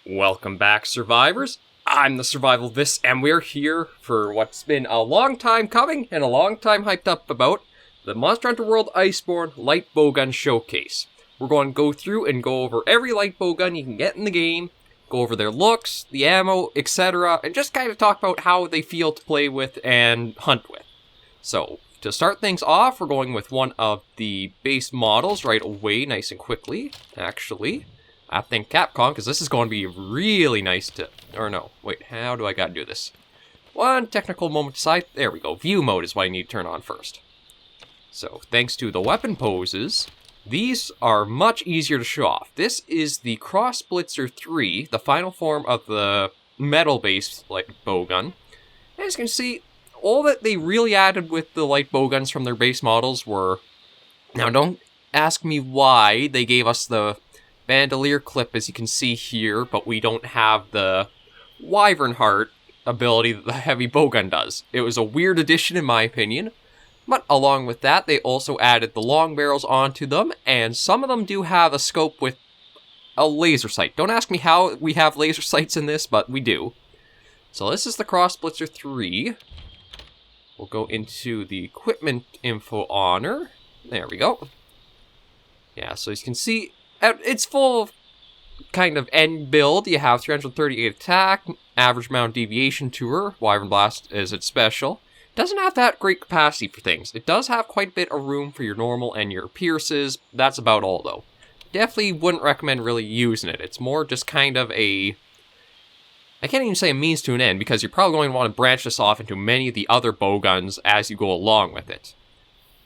Welcome back, survivors. I'm the SurvivalVis, and we're here for what's been a long time coming and a long time hyped up about the monsterhunterworld Iceborne Light Bowgun Showcase. We're going to go through and go over every light bowgun you can get in the game, go over their looks, the ammo, etc., and just kind of talk about how they feel to play with and hunt with. So, to start things off, we're going with one of the base models right away, nice and quickly, actually. I think Capcom, because this is going to be really nice to... Or no, wait, how do I gotta do this? One technical moment aside. There we go. View mode is what I need to turn on first. So, thanks to the weapon poses, these are much easier to show off. This is the Cross Blitzer 3, the final form of the metal-based light bowgun. As you can see, all that they really added with the light bowguns from their base models were... Now, don't ask me why they gave us the bandolier clip, as you can see here, but we don't have the wyvern heart ability that the heavy bowgun does. It was a weird addition in my opinion, but along with that, they also added the long barrels onto them, and some of them do have a scope with a laser sight. Don't ask me how we have laser sights in this, but we do. So this is the Cross Blitzer 3. We'll go into the equipment info honor. There we go. Yeah, so as you can see, it's full of kind of end build. You have 338 attack, average amount of deviation to her. Wyvern Blast is its special. Doesn't have that great capacity for things. It does have quite a bit of room for your normal and your pierces. That's about all though. Definitely wouldn't recommend really using it. It's more just kind of a... I can't even say a means to an end, because you're probably going to want to branch this off into many of the other bowguns as you go along with it.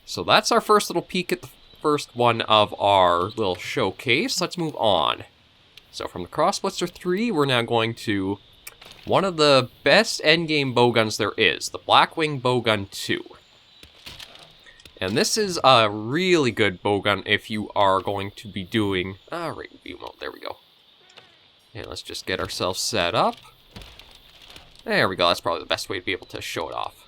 So that's our first little peek at the first one of our little showcase. Let's move on. So from the Cross Blitzer 3, we're now going to one of the best endgame bowguns there is, the Blackwing Bowgun 2. And this is a really good bowgun if you are going to be doing... right, view mode, there we go. And let's just get ourselves set up. There we go, that's probably the best way to be able to show it off.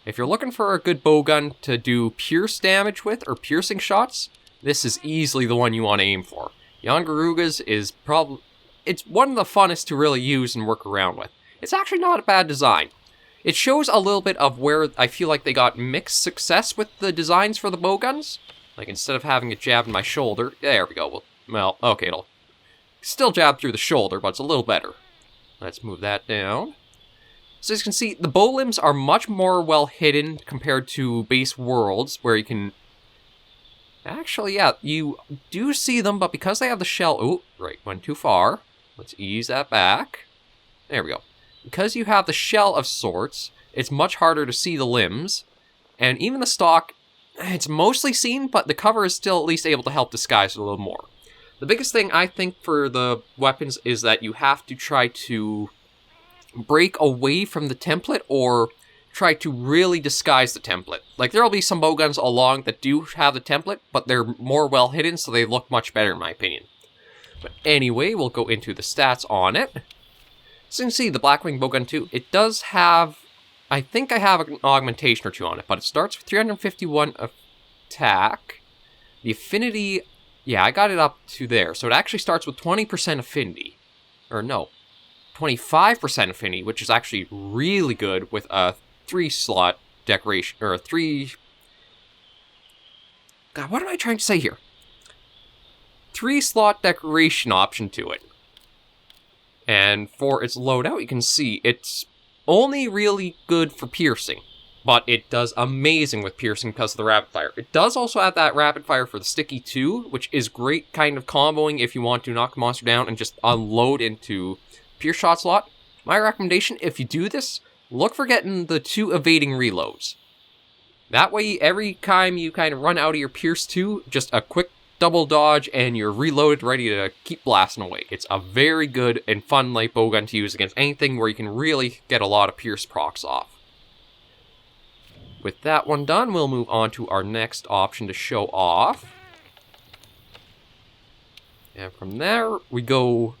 If you're looking for a good bowgun to do pierce damage with, or piercing shots, this is easily the one you want to aim for. Yangaruga's is probably... It's one of the funnest to really use and work around with. It's actually not a bad design. It shows a little bit of where I feel like they got mixed success with the designs for the bowguns. Like, instead of having it jab in my shoulder... There we go. Well, okay, it'll still jab through the shoulder, but it's a little better. Let's move that down. So as you can see, the bow limbs are much more well hidden compared to base worlds, where you can... Actually, yeah, you do see them, but because they have the shell... Oh, right, went too far. Let's ease that back. There we go. Because you have the shell of sorts, it's much harder to see the limbs. And even the stock, it's mostly seen, but the cover is still at least able to help disguise it a little more. The biggest thing I think for the weapons is that you have to try to break away from the template, or try to really disguise the template. Like, there'll be some bowguns along that do have the template, but they're more well hidden, so they look much better in my opinion. But anyway, we'll go into the stats on it. So you can see, the Blackwing Bowgun 2, it does have... I think I have an augmentation or two on it, but it starts with 351 attack. The affinity... Yeah, I got it up to there. So it actually starts with 20% affinity. Or no, 25% affinity, which is actually really good with a 3-slot decoration, or a 3... God, what am I trying to say here? 3-slot decoration option to it. And for its loadout, you can see it's only really good for piercing, but it does amazing with piercing because of the rapid fire. It does also have that rapid fire for the sticky too, which is great kind of comboing if you want to knock the monster down and just unload into pierce shot slot. My recommendation, if you do this, look for getting the 2 evading reloads. That way, every time you kind of run out of your pierce 2, just a quick double dodge and you're reloaded, ready to keep blasting away. It's a very good and fun light bowgun to use against anything where you can really get a lot of pierce procs off. With that one done, we'll move on to our next option to show off. And from there, we go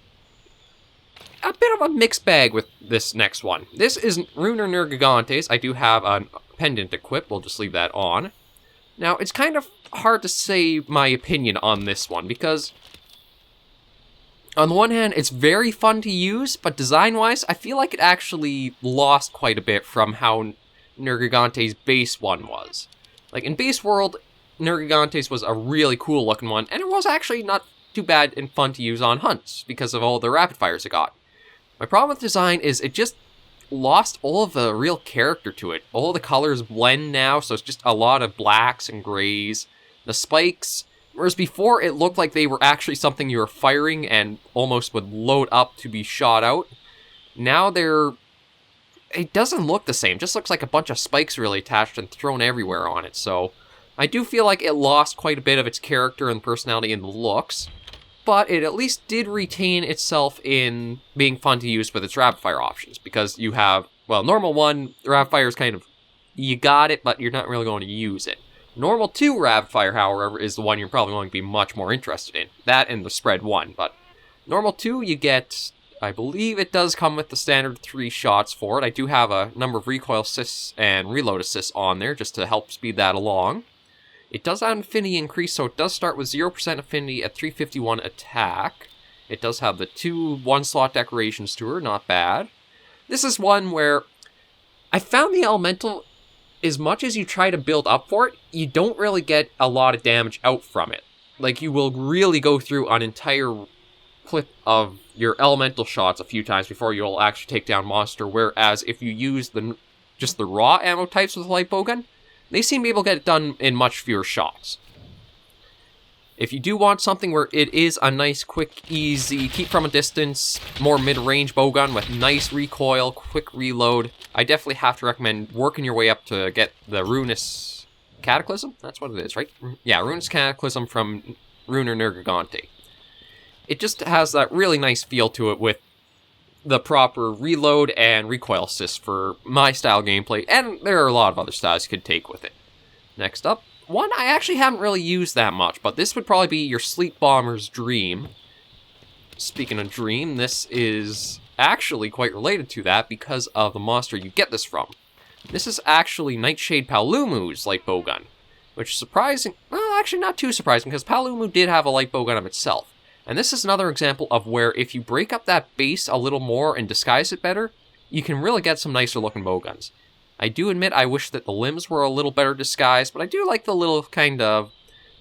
a bit of a mixed bag with this next one. This isn't Runer Nergigantes. I do have a pendant equipped. We'll just leave that on. Now, it's kind of hard to say my opinion on this one, because On the one hand, it's very fun to use, but design-wise, I feel like it actually lost quite a bit from how Nergigante's base one was. Like, in base world, Nergigante's was a really cool-looking one, and it was actually not too bad and fun to use on hunts, because of all the rapid fires it got. My problem with design is it just lost all of the real character to it. All the colors blend now, so it's just a lot of blacks and grays. The spikes, whereas before it looked like they were actually something you were firing and almost would load up to be shot out. Now it doesn't look the same. It just looks like a bunch of spikes really attached and thrown everywhere on it. So I do feel like it lost quite a bit of its character and personality in the looks, but it at least did retain itself in being fun to use with its rapid fire options, because you have, well, normal 1, rapid fire is kind of, you got it, but you're not really going to use it. Normal 2 rapid fire, however, is the one you're probably going to be much more interested in. That and the spread 1, but normal 2 you get, I believe it does come with the standard 3 shots for it. I do have a number of recoil assists and reload assists on there just to help speed that along. It does have an affinity increase, so it does start with 0% affinity at 351 attack. It does have the 2 1-slot decorations to her, not bad. This is one where I found the elemental, as much as you try to build up for it, you don't really get a lot of damage out from it. Like, you will really go through an entire clip of your elemental shots a few times before you'll actually take down monster, whereas if you use just the raw ammo types with Light Bowgun, they seem to be able to get it done in much fewer shots. If you do want something where it is a nice, quick, easy, keep from a distance, more mid-range bowgun with nice recoil, quick reload, I definitely have to recommend working your way up to get the Ruinous Cataclysm? That's what it is, right? Yeah, Ruinous Cataclysm from Ruiner Nergigante. It just has that really nice feel to it with the proper reload and recoil assist for my style gameplay, and there are a lot of other styles you could take with it. Next up, one I actually haven't really used that much, but this would probably be your Sleep Bomber's Dream. Speaking of Dream, this is actually quite related to that because of the monster you get this from. This is actually Nightshade Palumu's Light Bowgun, which is surprising, well, actually not too surprising, because Palumu did have a Light Bowgun of itself. And this is another example of where if you break up that base a little more and disguise it better, you can really get some nicer looking bowguns. I do admit I wish that the limbs were a little better disguised, but I do like the little kind of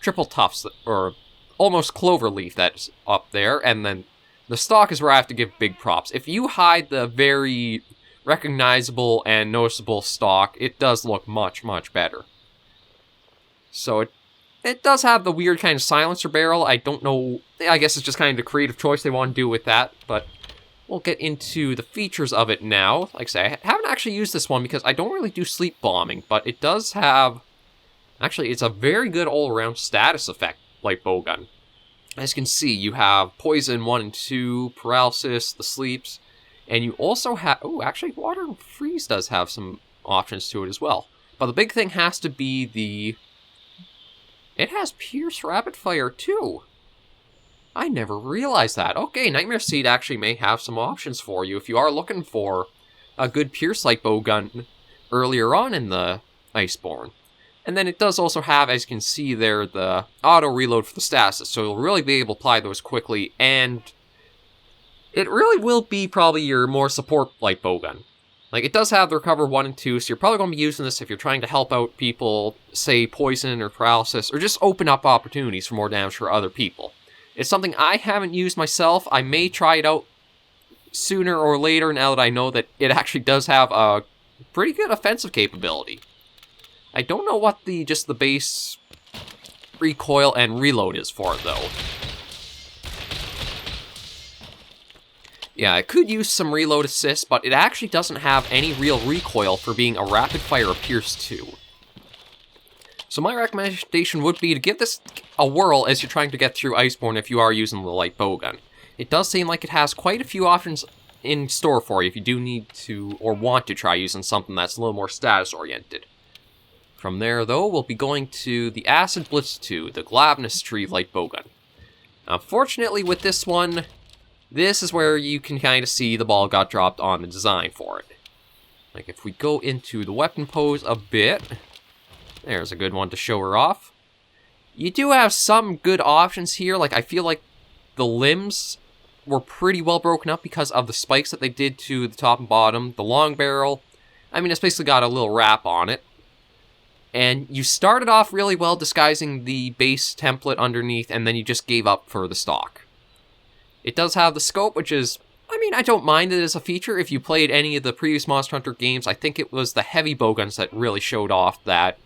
triple tufts, or almost clover leaf that's up there, and then the stock is where I have to give big props. If you hide the very recognizable and noticeable stock, it does look much, much better. So it does have the weird kind of silencer barrel. I don't know, I guess it's just kind of the creative choice they want to do with that, but we'll get into the features of it now. Like I say, I haven't actually used this one because I don't really do sleep bombing, but it does have, actually, it's a very good all-around status effect, Light Bowgun. As you can see, you have Poison 1 and 2, Paralysis, the Sleeps, and you also have, oh, actually, Water and Freeze does have some options to it as well. But the big thing has to be it has Pierce Rapid Fire too. I never realized that. Okay, Nightmare Seed actually may have some options for you if you are looking for a good Pierce Light Bowgun earlier on in the Iceborne. And then it does also have, as you can see there, the auto reload for the stasis, so you'll really be able to apply those quickly, and it really will be probably your more support Light Bowgun. Like, it does have the Recover 1 and 2, so you're probably going to be using this if you're trying to help out people, say Poison or Paralysis, or just open up opportunities for more damage for other people. It's something I haven't used myself. I may try it out sooner or later now that I know that it actually does have a pretty good offensive capability. I don't know what just the base recoil and reload is for it, though. Yeah, I could use some reload assist, but it actually doesn't have any real recoil for being a rapid fire Pierce 2. So my recommendation would be to give this a whirl as you're trying to get through Iceborne if you are using the Light Bowgun. It does seem like it has quite a few options in store for you if you do need to or want to try using something that's a little more status-oriented. From there, though, we'll be going to the Acid Blitz 2, the Glavnus Tree Light Bowgun. Unfortunately, with this one, this is where you can kind of see the ball got dropped on the design for it. Like, if we go into the weapon pose a bit, there's a good one to show her off. You do have some good options here. Like, I feel like the limbs were pretty well broken up because of the spikes that they did to the top and bottom. The long barrel, I mean, it's basically got a little wrap on it. And you started off really well disguising the base template underneath, and then you just gave up for the stock. It does have the scope, which is, I mean, I don't mind it as a feature. If you played any of the previous Monster Hunter games, I think it was the heavy bowguns that really showed off that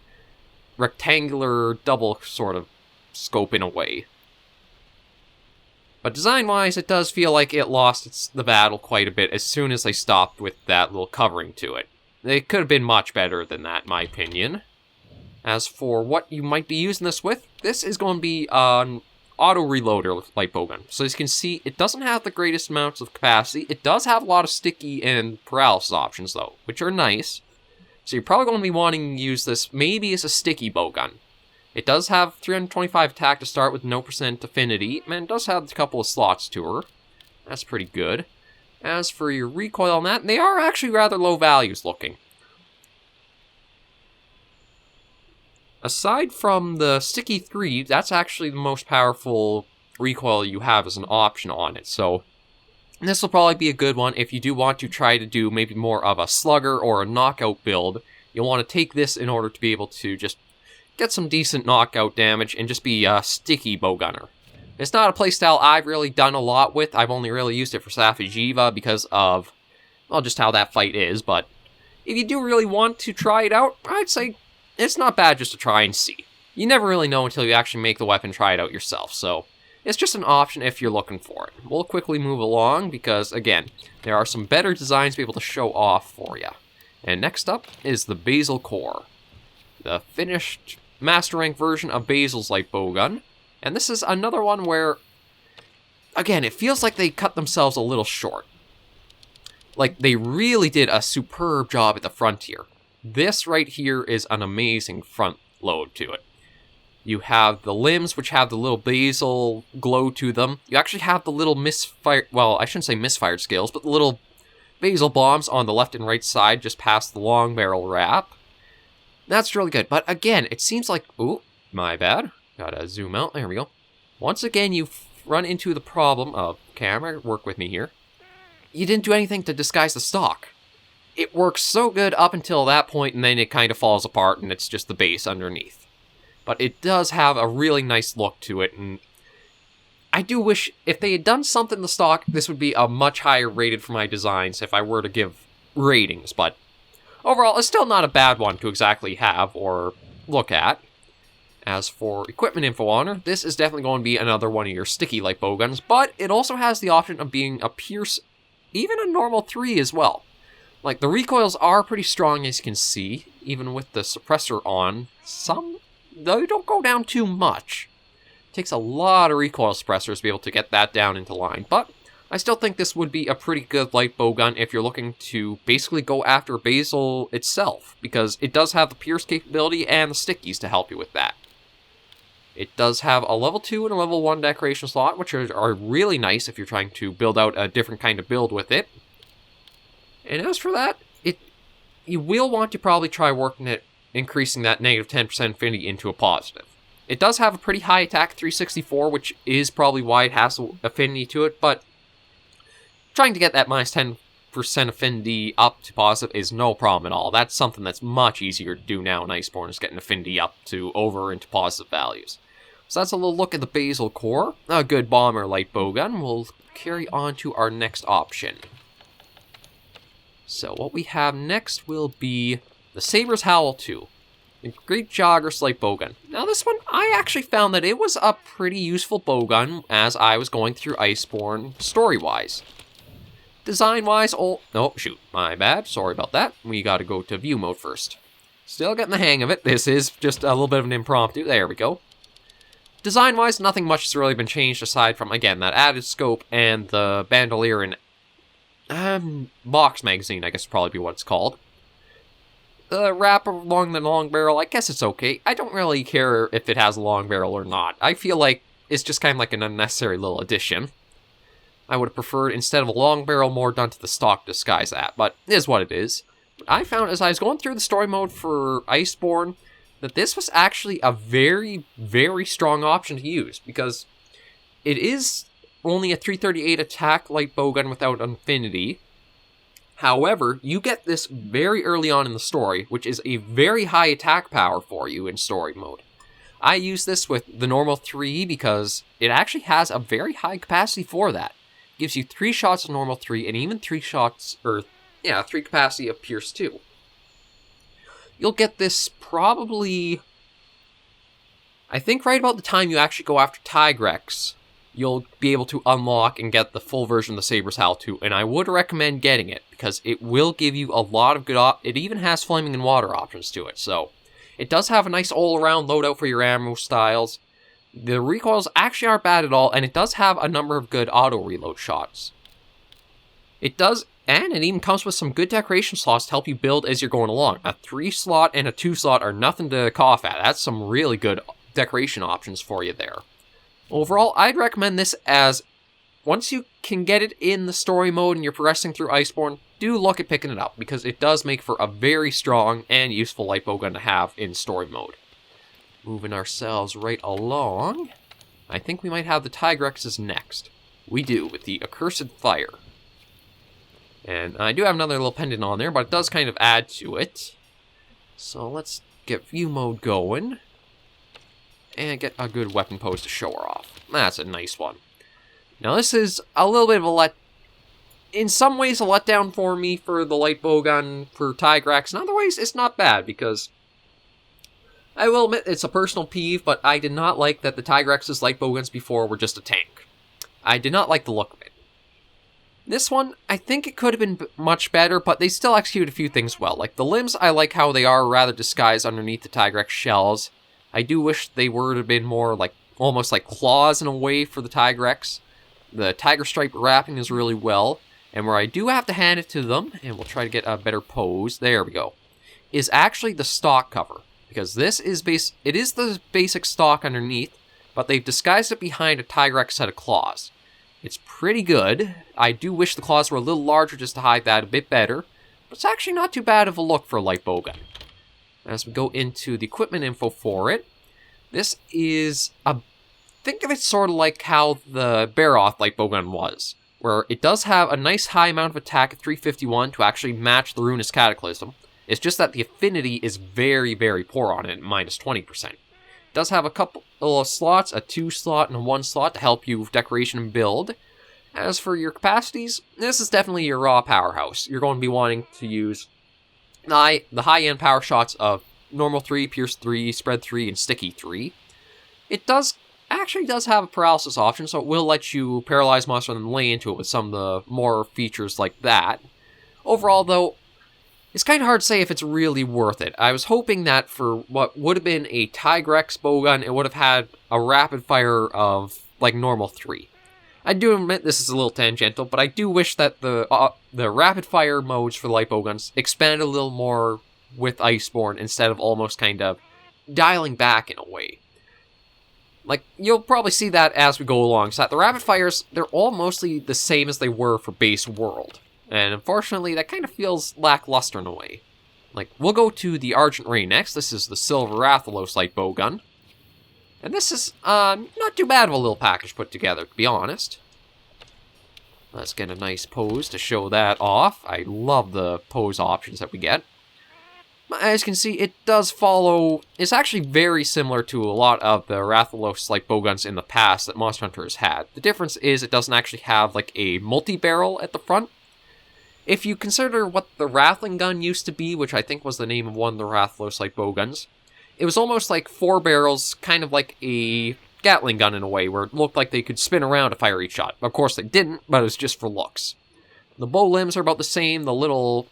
rectangular double sort of scope in a way. But design-wise, it does feel like it lost the battle quite a bit as soon as they stopped with that little covering to it. They could have been much better than that, in my opinion. As for what you might be using this with, this is going to be an auto-reloader Light Bowgun. So as you can see, it doesn't have the greatest amounts of capacity. It does have a lot of sticky and paralysis options, though, which are nice. So you're probably going to be wanting to use this maybe as a sticky bowgun. It does have 325 attack to start with no % affinity, and it does have a couple of slots to her. That's pretty good. As for your recoil on that, they are actually rather low values looking. Aside from the Sticky 3, that's actually the most powerful recoil you have as an option on it, so this will probably be a good one if you do want to try to do maybe more of a slugger or a knockout build. You'll want to take this in order to be able to just get some decent knockout damage and just be a sticky bowgunner. It's not a playstyle I've really done a lot with. I've only really used it for Safijiva because of, well, just how that fight is, but if you do really want to try it out, I'd say it's not bad just to try and see. You never really know until you actually make the weapon, try it out yourself, so it's just an option if you're looking for it. We'll quickly move along because, again, there are some better designs to be able to show off for you. And next up is the Basil Core, the finished Master Rank version of Basil's Light Bowgun. And this is another one where, again, it feels like they cut themselves a little short. Like, they really did a superb job at the front here. This right here is an amazing front load to it. You have the limbs, which have the little basil glow to them. You actually have the little misfire, well, I shouldn't say misfired scales, but the little basil bombs on the left and right side just past the long barrel wrap. That's really good. But again, it seems like, ooh, my bad. Gotta zoom out. There we go. Once again, you run into the problem of, camera, work with me here. You didn't do anything to disguise the stock. It works so good up until that point, and then it kind of falls apart, and it's just the base underneath. But it does have a really nice look to it, and I do wish if they had done something in the stock, this would be a much higher rated for my designs if I were to give ratings, but overall, it's still not a bad one to exactly have or look at. As for equipment info on her, this is definitely going to be another one of your sticky Light Bowguns, but it also has the option of being a Pierce, even a normal 3 as well. Like, the recoils are pretty strong, as you can see, even with the suppressor on. Some, though, don't go down too much. It takes a lot of recoil suppressors to be able to get that down into line, but I still think this would be a pretty good Light Bowgun if you're looking to basically go after Basil itself, because it does have the Pierce capability and the stickies to help you with that. It does have a level 2 and a level 1 decoration slot, which are really nice if you're trying to build out a different kind of build with it. And as for that, you will want to probably try working at increasing that negative 10% affinity into a positive. It does have a pretty high attack, 364, which is probably why it has affinity to it, but trying to get that minus 10% affinity up to positive is no problem at all. That's something that's much easier to do now in Iceborne, is getting affinity up to over into positive values. So that's a little look at the Basil Core, a good bomber Light Bowgun. We'll carry on to our next option. So what we have next will be the Saber's Howl 2, the Great Jogger's Light Bowgun. Now this one, I actually found that it was a pretty useful bowgun as I was going through Iceborne story-wise. Design-wise, oh shoot, my bad, sorry about that. We gotta go to view mode first. Still getting the hang of it, this is just a little bit of an impromptu, there we go. Design-wise, nothing much has really been changed aside from, again, that added scope and the bandolier and box magazine, I guess would probably be what it's called. The wrap along the long barrel, I guess it's okay. I don't really care if it has a long barrel or not. I feel like it's just kind of like an unnecessary little addition. I would have preferred, instead of a long barrel, more done to the stock to disguise that, but it is what it is. But I found, as I was going through the story mode for Iceborne, that this was actually a very, very strong option to use, because it is only a 338 attack light bowgun without affinity. However, you get this very early on in the story, which is a very high attack power for you in story mode. I use this with the normal 3 because it actually has a very high capacity for that. It gives you 3 shots of normal 3 and even 3 shots, 3 capacity of Pierce 2. You'll get this probably, I think right about the time you actually go after Tigrex, you'll be able to unlock and get the full version of the Saber's Howl 2, and I would recommend getting it, because it will give you a lot of good it even has flaming and water options to it, so it does have a nice all-around loadout for your ammo styles. The recoils actually aren't bad at all, and it does have a number of good auto-reload shots. It does, and it even comes with some good decoration slots to help you build as you're going along. A 3-slot and a 2-slot are nothing to cough at. That's some really good decoration options for you there. Overall, I'd recommend this as, once you can get it in the story mode and you're progressing through Iceborne, do look at picking it up, because it does make for a very strong and useful light bowgun to have in story mode. Moving ourselves right along, I think we might have the Tigrexes next. We do, with the Accursed Fire. And I do have another little pendant on there, but it does kind of add to it. So let's get view mode going. And get a good weapon pose to show her off. That's a nice one. Now this is a little bit of a in some ways a letdown for me for the light bowgun for Tigrex. In other ways, it's not bad, because I will admit it's a personal peeve, but I did not like that the Tigrex's light bowguns before were just a tank. I did not like the look of it. This one, I think it could have been much better, but they still execute a few things well. Like the limbs, I like how they are rather disguised underneath the Tigrex shells. I do wish they were to have been more like, almost like claws in a way for the Tigrex. The tiger stripe wrapping is really well. And where I do have to hand it to them, and we'll try to get a better pose, there we go, is actually the stock cover. Because this is it is the basic stock underneath, but they've disguised it behind a Tigrex set of claws. It's pretty good. I do wish the claws were a little larger just to hide that a bit better, but it's actually not too bad of a look for a light bowgun. As we go into the equipment info for it, this is think of it sort of like how the Baroth light bowgun was, where it does have a nice high amount of attack at 351 to actually match the Ruinous Cataclysm. It's just that the affinity is very, very poor on it, at minus 20%. It does have a couple of slots, a 2-slot and a 1-slot to help you with decoration and build. As for your capacities, this is definitely your raw powerhouse. You're going to be wanting to use the high-end power shots of normal 3, pierce 3, spread 3, and sticky 3. It actually does have a paralysis option, so it will let you paralyze monsters and then lay into it with some of the more features like that. Overall, though, it's kind of hard to say if it's really worth it. I was hoping that for what would have been a Tigrex bowgun, it would have had a rapid fire of, like, normal 3. I do admit this is a little tangential, but I do wish that the rapid fire modes for the light bowguns expanded a little more with Iceborne instead of almost kind of dialing back in a way. Like, you'll probably see that as we go along, so that the rapid fires, they're all mostly the same as they were for base world. And unfortunately, that kind of feels lackluster in a way. Like, we'll go to the Argent Ray next. This is the Silver Rathalos light bowgun. And this is not too bad of a little package put together, to be honest. Let's get a nice pose to show that off. I love the pose options that we get. As you can see, it does follow... It's actually very similar to a lot of the Rathalos light bowguns in the past that Monster Hunter has had. The difference is it doesn't actually have like a multi-barrel at the front. If you consider what the Rattling gun used to be, which I think was the name of one of the Rathalos light bowguns, it was almost like 4 barrels, kind of like a Gatling gun in a way, where it looked like they could spin around to fire each shot. Of course they didn't, but it was just for looks. The bow limbs are about the same, the little,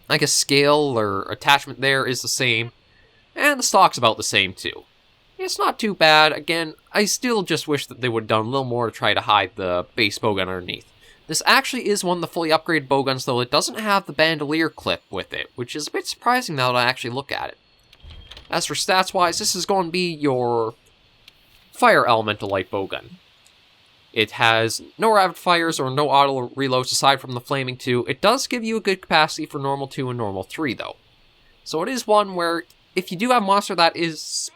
I guess, scale or attachment there is the same, and the stock's about the same too. It's not too bad. Again, I still just wish that they would have done a little more to try to hide the base bowgun underneath. This actually is one of the fully upgraded bowguns, though it doesn't have the bandolier clip with it, which is a bit surprising now that I actually look at it. As for stats-wise, this is going to be your Fire Elemental light bowgun. It has no rapid fires or no auto reloads aside from the Flaming 2. It does give you a good capacity for normal 2 and normal 3, though. So it is one where, if you do have a monster that is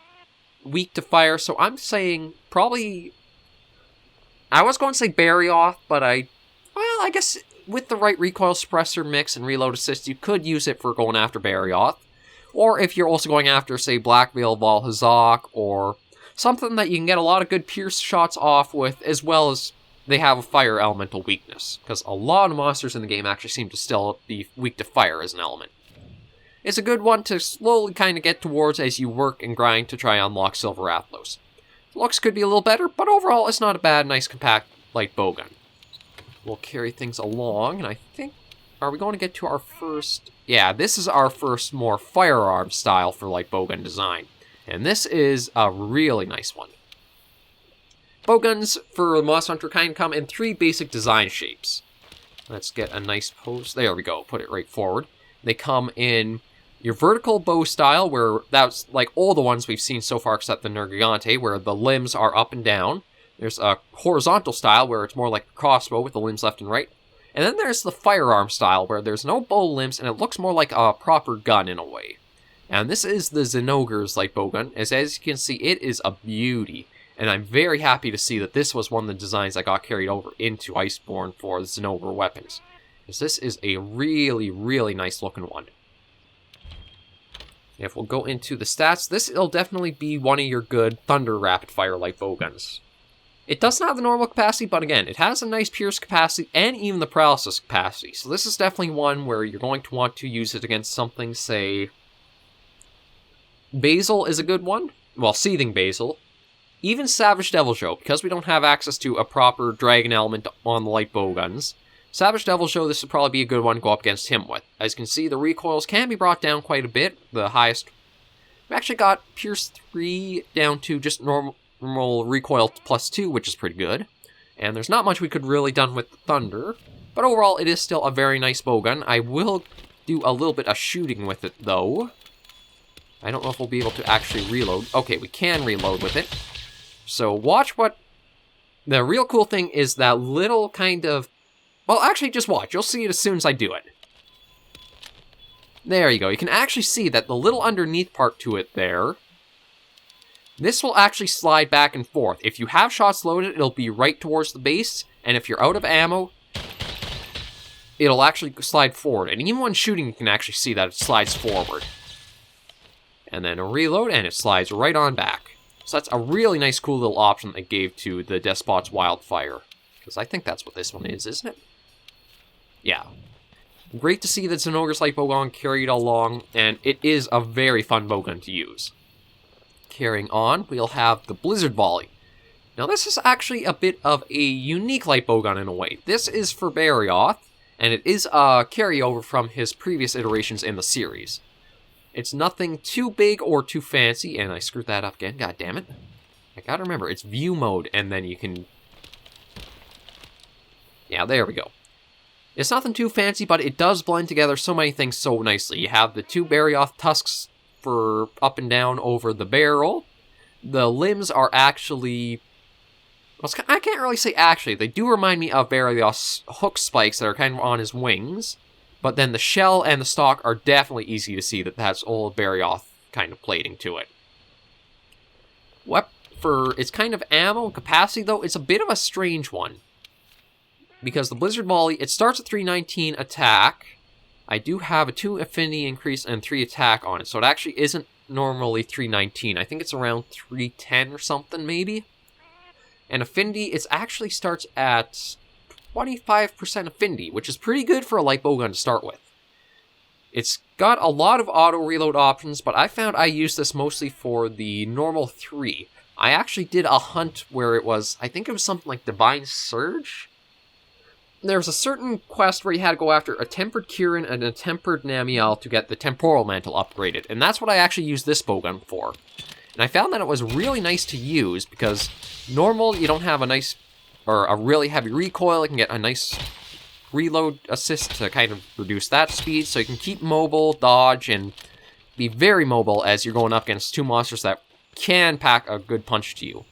weak to fire, so I'm saying probably... I was going to say Barioth, but I guess with the right recoil suppressor mix and reload assist, you could use it for going after Barioth. Or if you're also going after, say, Blackveil Valhazak, or something that you can get a lot of good pierce shots off with, as well as they have a fire elemental weakness, because a lot of monsters in the game actually seem to still be weak to fire as an element. It's a good one to slowly kind of get towards as you work and grind to try and unlock Silver Athlos. Looks could be a little better, but overall it's not a bad, nice, compact light bowgun. We'll carry things along, and I think... Are we going to get to our first... Yeah, this is our first more firearm style for light bowgun design. And this is a really nice one. Bowguns for Monster Hunter kind of come in 3 basic design shapes. Let's get a nice pose. There we go, put it right forward. They come in your vertical bow style, where that's like all the ones we've seen so far except the Nergigante, where the limbs are up and down. There's a horizontal style, where it's more like a crossbow with the limbs left and right. And then there's the firearm style, where there's no bow limbs, and it looks more like a proper gun in a way. And this is the Zinogre's light bowgun, as you can see, it is a beauty. And I'm very happy to see that this was one of the designs that got carried over into Iceborne for the Zinogre weapons. Because this is a really, really nice looking one. If we'll go into the stats, this will definitely be one of your good Thunder Rapid Fire light bowguns. It doesn't have the normal capacity, but again, it has a nice pierce capacity and even the paralysis capacity. So this is definitely one where you're going to want to use it against something, say... Basil is a good one. Well, Seething Basil. Even Savage Deviljho, because we don't have access to a proper dragon element on the light bowguns. Savage Deviljho, this would probably be a good one to go up against him with. As you can see, the recoils can be brought down quite a bit. The highest... We actually got Pierce 3 down to just normal recoil +2, which is pretty good. And there's not much we could really done with the Thunder. But overall, it is still a very nice bowgun. I will do a little bit of shooting with it, though. I don't know if we'll be able to actually reload. Okay, we can reload with it. So watch what... The real cool thing is that little kind of... Well, actually, just watch. You'll see it as soon as I do it. There you go. You can actually see that the little underneath part to it there... This will actually slide back and forth. If you have shots loaded, it'll be right towards the base. And if you're out of ammo, it'll actually slide forward. And even when shooting, you can actually see that it slides forward. And then a reload, and it slides right on back. So that's a really nice, cool little option they gave to the Despot's Wildfire. Because I think that's what this one is, isn't it? Yeah. Great to see that Zinogre's light bowgun carried along, and it is a very fun bowgun to use. Carrying on, we'll have the Blizzard Volley. Now this is actually a bit of a unique light bowgun in a way. This is for Barioth, and it is a carryover from his previous iterations in the series. It's nothing too big or too fancy, and I screwed that up again, god damn it. I gotta remember, it's view mode, and then you can... Yeah, there we go. It's nothing too fancy, but it does blend together so many things so nicely. You have the 2 Barioth tusks for up and down over the barrel. The limbs are actually... Well, I can't really say actually. They do remind me of Barioth's hook spikes that are kind of on his wings. But then the shell and the stock are definitely easy to see that that's old Barioth kind of plating to it. For its kind of ammo and capacity, though, it's a bit of a strange one. Because the Blizzard Volley, it starts at 319 attack. I do have a 2 affinity increase and 3 attack on it, so it actually isn't normally 319. I think it's around 310 or something, maybe. And affinity, it actually starts at 25% affinity, which is pretty good for a light bowgun to start with. It's got a lot of auto reload options, but I found I used this mostly for the normal 3. I actually did a hunt where it was, I think it was something like Divine Surge? There was a certain quest where you had to go after a Tempered Kirin and a Tempered Namiel to get the Temporal Mantle upgraded, and that's what I actually used this bowgun for. And I found that it was really nice to use, because normal, you don't have a nice, or a really heavy recoil. You can get a nice reload assist to kind of reduce that speed, so you can keep mobile, dodge, and be very mobile as you're going up against 2 monsters that can pack a good punch to you.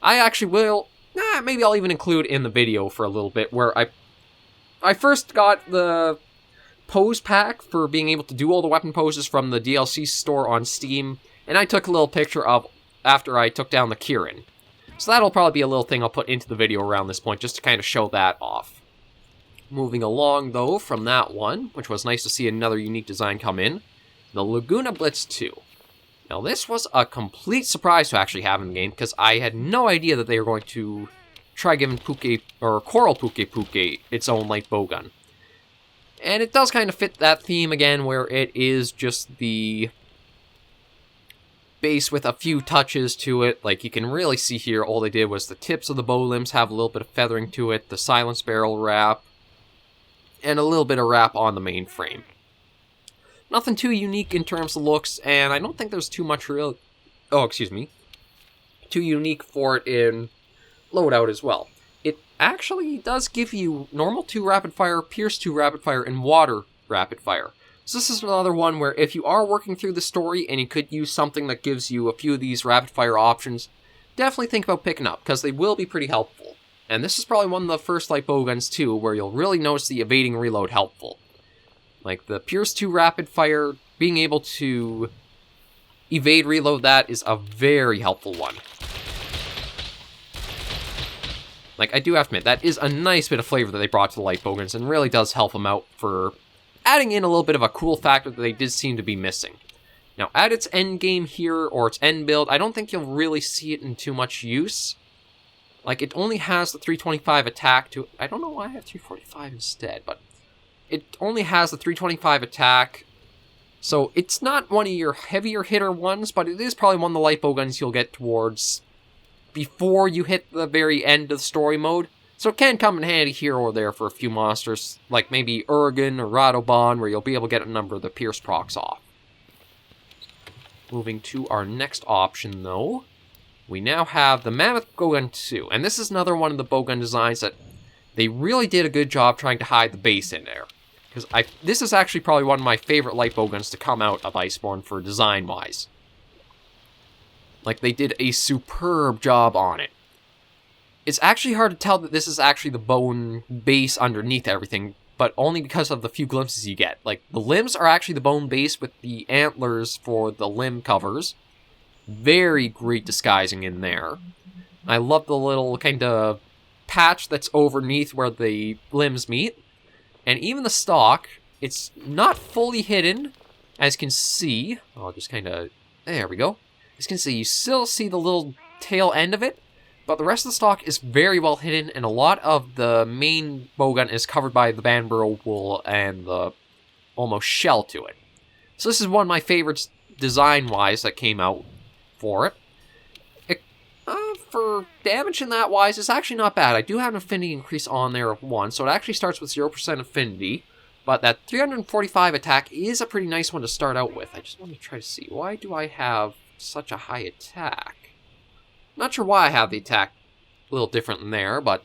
I actually will... maybe I'll even include in the video for a little bit, where I first got the pose pack for being able to do all the weapon poses from the DLC store on Steam, and I took a little picture of after I took down the Kirin. So that'll probably be a little thing I'll put into the video around this point, just to kind of show that off. Moving along, though, from that one, which was nice to see another unique design come in, the Laguna Blitz 2. Now, this was a complete surprise to actually have in the game, because I had no idea that they were going to try giving Coral Puke its own light bowgun. And it does kind of fit that theme again, where it is just the base with a few touches to it. Like, you can really see here, all they did was the tips of the bow limbs have a little bit of feathering to it, the silence barrel wrap, and a little bit of wrap on the main frame. Nothing too unique in terms of looks, and I don't think there's too much too unique for it in loadout as well. It actually does give you normal 2 rapid fire, pierce 2 rapid fire, and water rapid fire. So this is another one where if you are working through the story and you could use something that gives you a few of these rapid fire options, definitely think about picking up, because they will be pretty helpful. And this is probably one of the first light bowguns too, where you'll really notice the evading reload helpful. Like the Pierce 2 rapid fire, being able to evade reload that is a very helpful one. Like, I do have to admit, that is a nice bit of flavor that they brought to the light bowguns, and really does help them out for adding in a little bit of a cool factor that they did seem to be missing. Now, at its end game here, or its end build, I don't think you'll really see it in too much use. Like, it only has the 325 attack to... I don't know why I have 345 instead, but... It only has the 325 attack, so it's not one of your heavier hitter ones, but it is probably one of the light bowguns you'll get towards before you hit the very end of the story mode. So it can come in handy here or there for a few monsters, like maybe Haugen or Radobon, where you'll be able to get a number of the Pierce procs off. Moving to our next option, though, we now have the Mammoth Bowgun 2, and this is another one of the bowgun designs that they really did a good job trying to hide the base in there. Because this is actually probably one of my favorite light bowguns to come out of Iceborne for design-wise. Like, they did a superb job on it. It's actually hard to tell that this is actually the bone base underneath everything, but only because of the few glimpses you get. Like, the limbs are actually the bone base with the antlers for the limb covers. Very great disguising in there. I love the little kind of patch that's underneath where the limbs meet. And even the stalk, it's not fully hidden, as you can see. I'll just kind of... There we go. As you can see, you still see the little tail end of it, but the rest of the stalk is very well hidden, and a lot of the main bowgun is covered by the Banburrow wool and the almost shell to it. So this is one of my favorites design-wise that came out for it. For damage in that wise, it's actually not bad. I do have an affinity increase on there of 1, so it actually starts with 0% affinity, but that 345 attack is a pretty nice one to start out with. I just want to try to see, why do I have such a high attack? Not sure why I have the attack a little different in there, but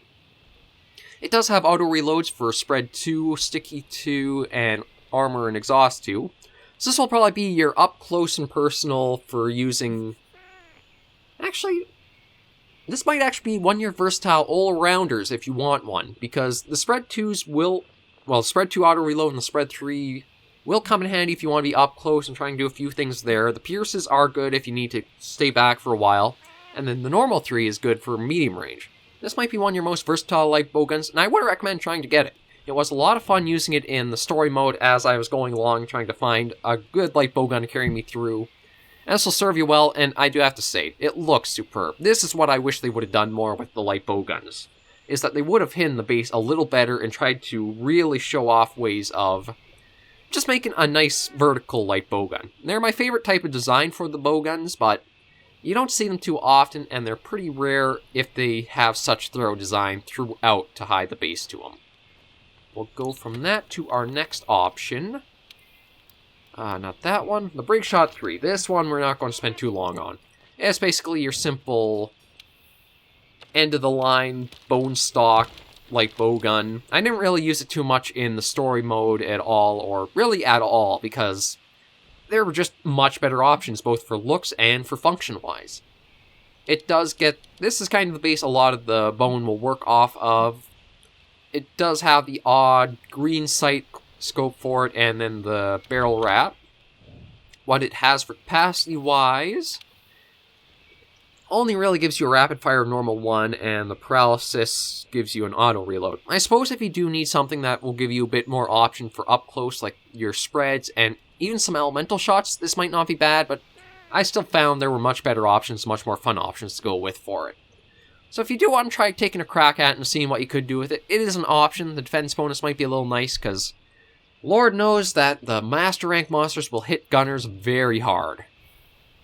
it does have auto reloads for spread 2, sticky 2, and armor and exhaust 2. So this will probably be your up close and personal for using... Actually, this might actually be one of your versatile all-rounders if you want one, because the spread 2s will... Well, spread 2 auto reload and the spread 3 will come in handy if you want to be up close and try and do a few things there. The pierces are good if you need to stay back for a while, and then the normal 3 is good for medium range. This might be one of your most versatile light bowguns, and I would recommend trying to get it. It was a lot of fun using it in the story mode as I was going along, trying to find a good light bowgun to carry me through. And this will serve you well, and I do have to say, it looks superb. This is what I wish they would have done more with the light bowguns, is that they would have hidden the base a little better and tried to really show off ways of just making a nice vertical light bowgun. They're my favorite type of design for the bowguns, but you don't see them too often, and they're pretty rare if they have such thorough design throughout to hide the base to them. We'll go from that to our next option. Not that one. The Break Shot 3. This one we're not going to spend too long on. It's basically your simple end-of-the-line bone stock light bowgun. I didn't really use it too much in the story mode at all, or really at all, because there were just much better options, both for looks and for function-wise. It does get... This is kind of the base a lot of the bone will work off of. It does have the odd green sight scope for it, and then the barrel wrap. What it has for capacity-wise... only really gives you a rapid fire normal one, and the paralysis gives you an auto reload. I suppose if you do need something that will give you a bit more option for up close, like your spreads and even some elemental shots, this might not be bad, but I still found there were much better options, much more fun options to go with for it. So if you do want to try taking a crack at it and seeing what you could do with it, it is an option. The defense bonus might be a little nice, because Lord knows that the master rank monsters will hit gunners very hard.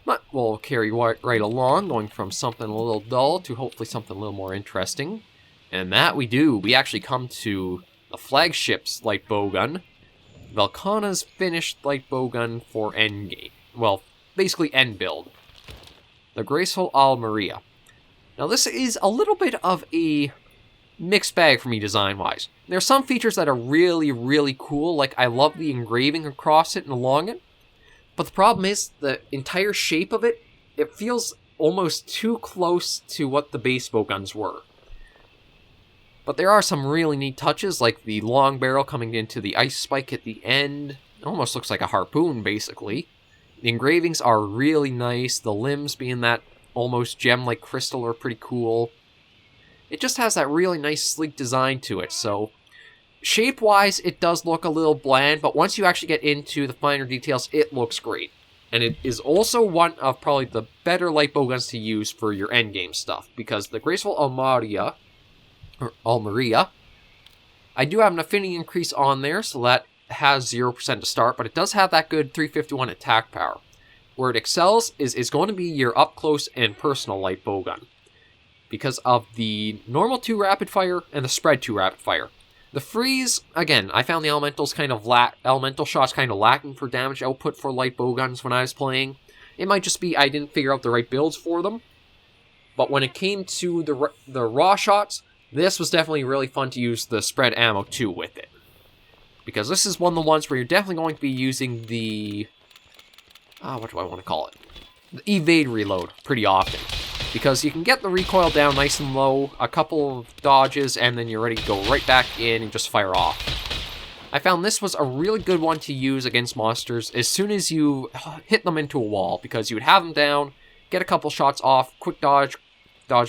But we'll carry right along, going from something a little dull to hopefully something a little more interesting. And that we do. We actually come to the flagship's Light Bowgun, Velkhana's finished Light Bowgun for endgame. Well, basically end build. The Graceful Almeria. Now this is a little bit of a mixed bag for me design-wise. There are some features that are really, really cool, like I love the engraving across it and along it. But the problem is, the entire shape of it, it feels almost too close to what the base bowguns were. But there are some really neat touches, like the long barrel coming into the ice spike at the end. It almost looks like a harpoon, basically. The engravings are really nice, the limbs being that almost gem-like crystal are pretty cool. It just has that really nice, sleek design to it, so shape-wise, it does look a little bland, but once you actually get into the finer details, it looks great. And it is also one of probably the better light bowguns to use for your endgame stuff, because the Graceful Almeria, I do have an affinity increase on there, so that has 0% to start, but it does have that good 351 attack power. Where it excels is going to be your up-close and personal light bowgun, because of the normal 2 rapid fire and the spread 2 rapid fire. The freeze, again, I found the elemental shots kind of lacking for damage output for light bowguns when I was playing. It might just be I didn't figure out the right builds for them. But when it came to the raw shots, this was definitely really fun to use the spread ammo too with it. Because this is one of the ones where you're definitely going to be using the... what do I want to call it? The evade reload pretty often. Because you can get the recoil down nice and low, a couple of dodges, and then you're ready to go right back in and just fire off. I found this was a really good one to use against monsters as soon as you hit them into a wall, because you would have them down, get a couple shots off, quick dodge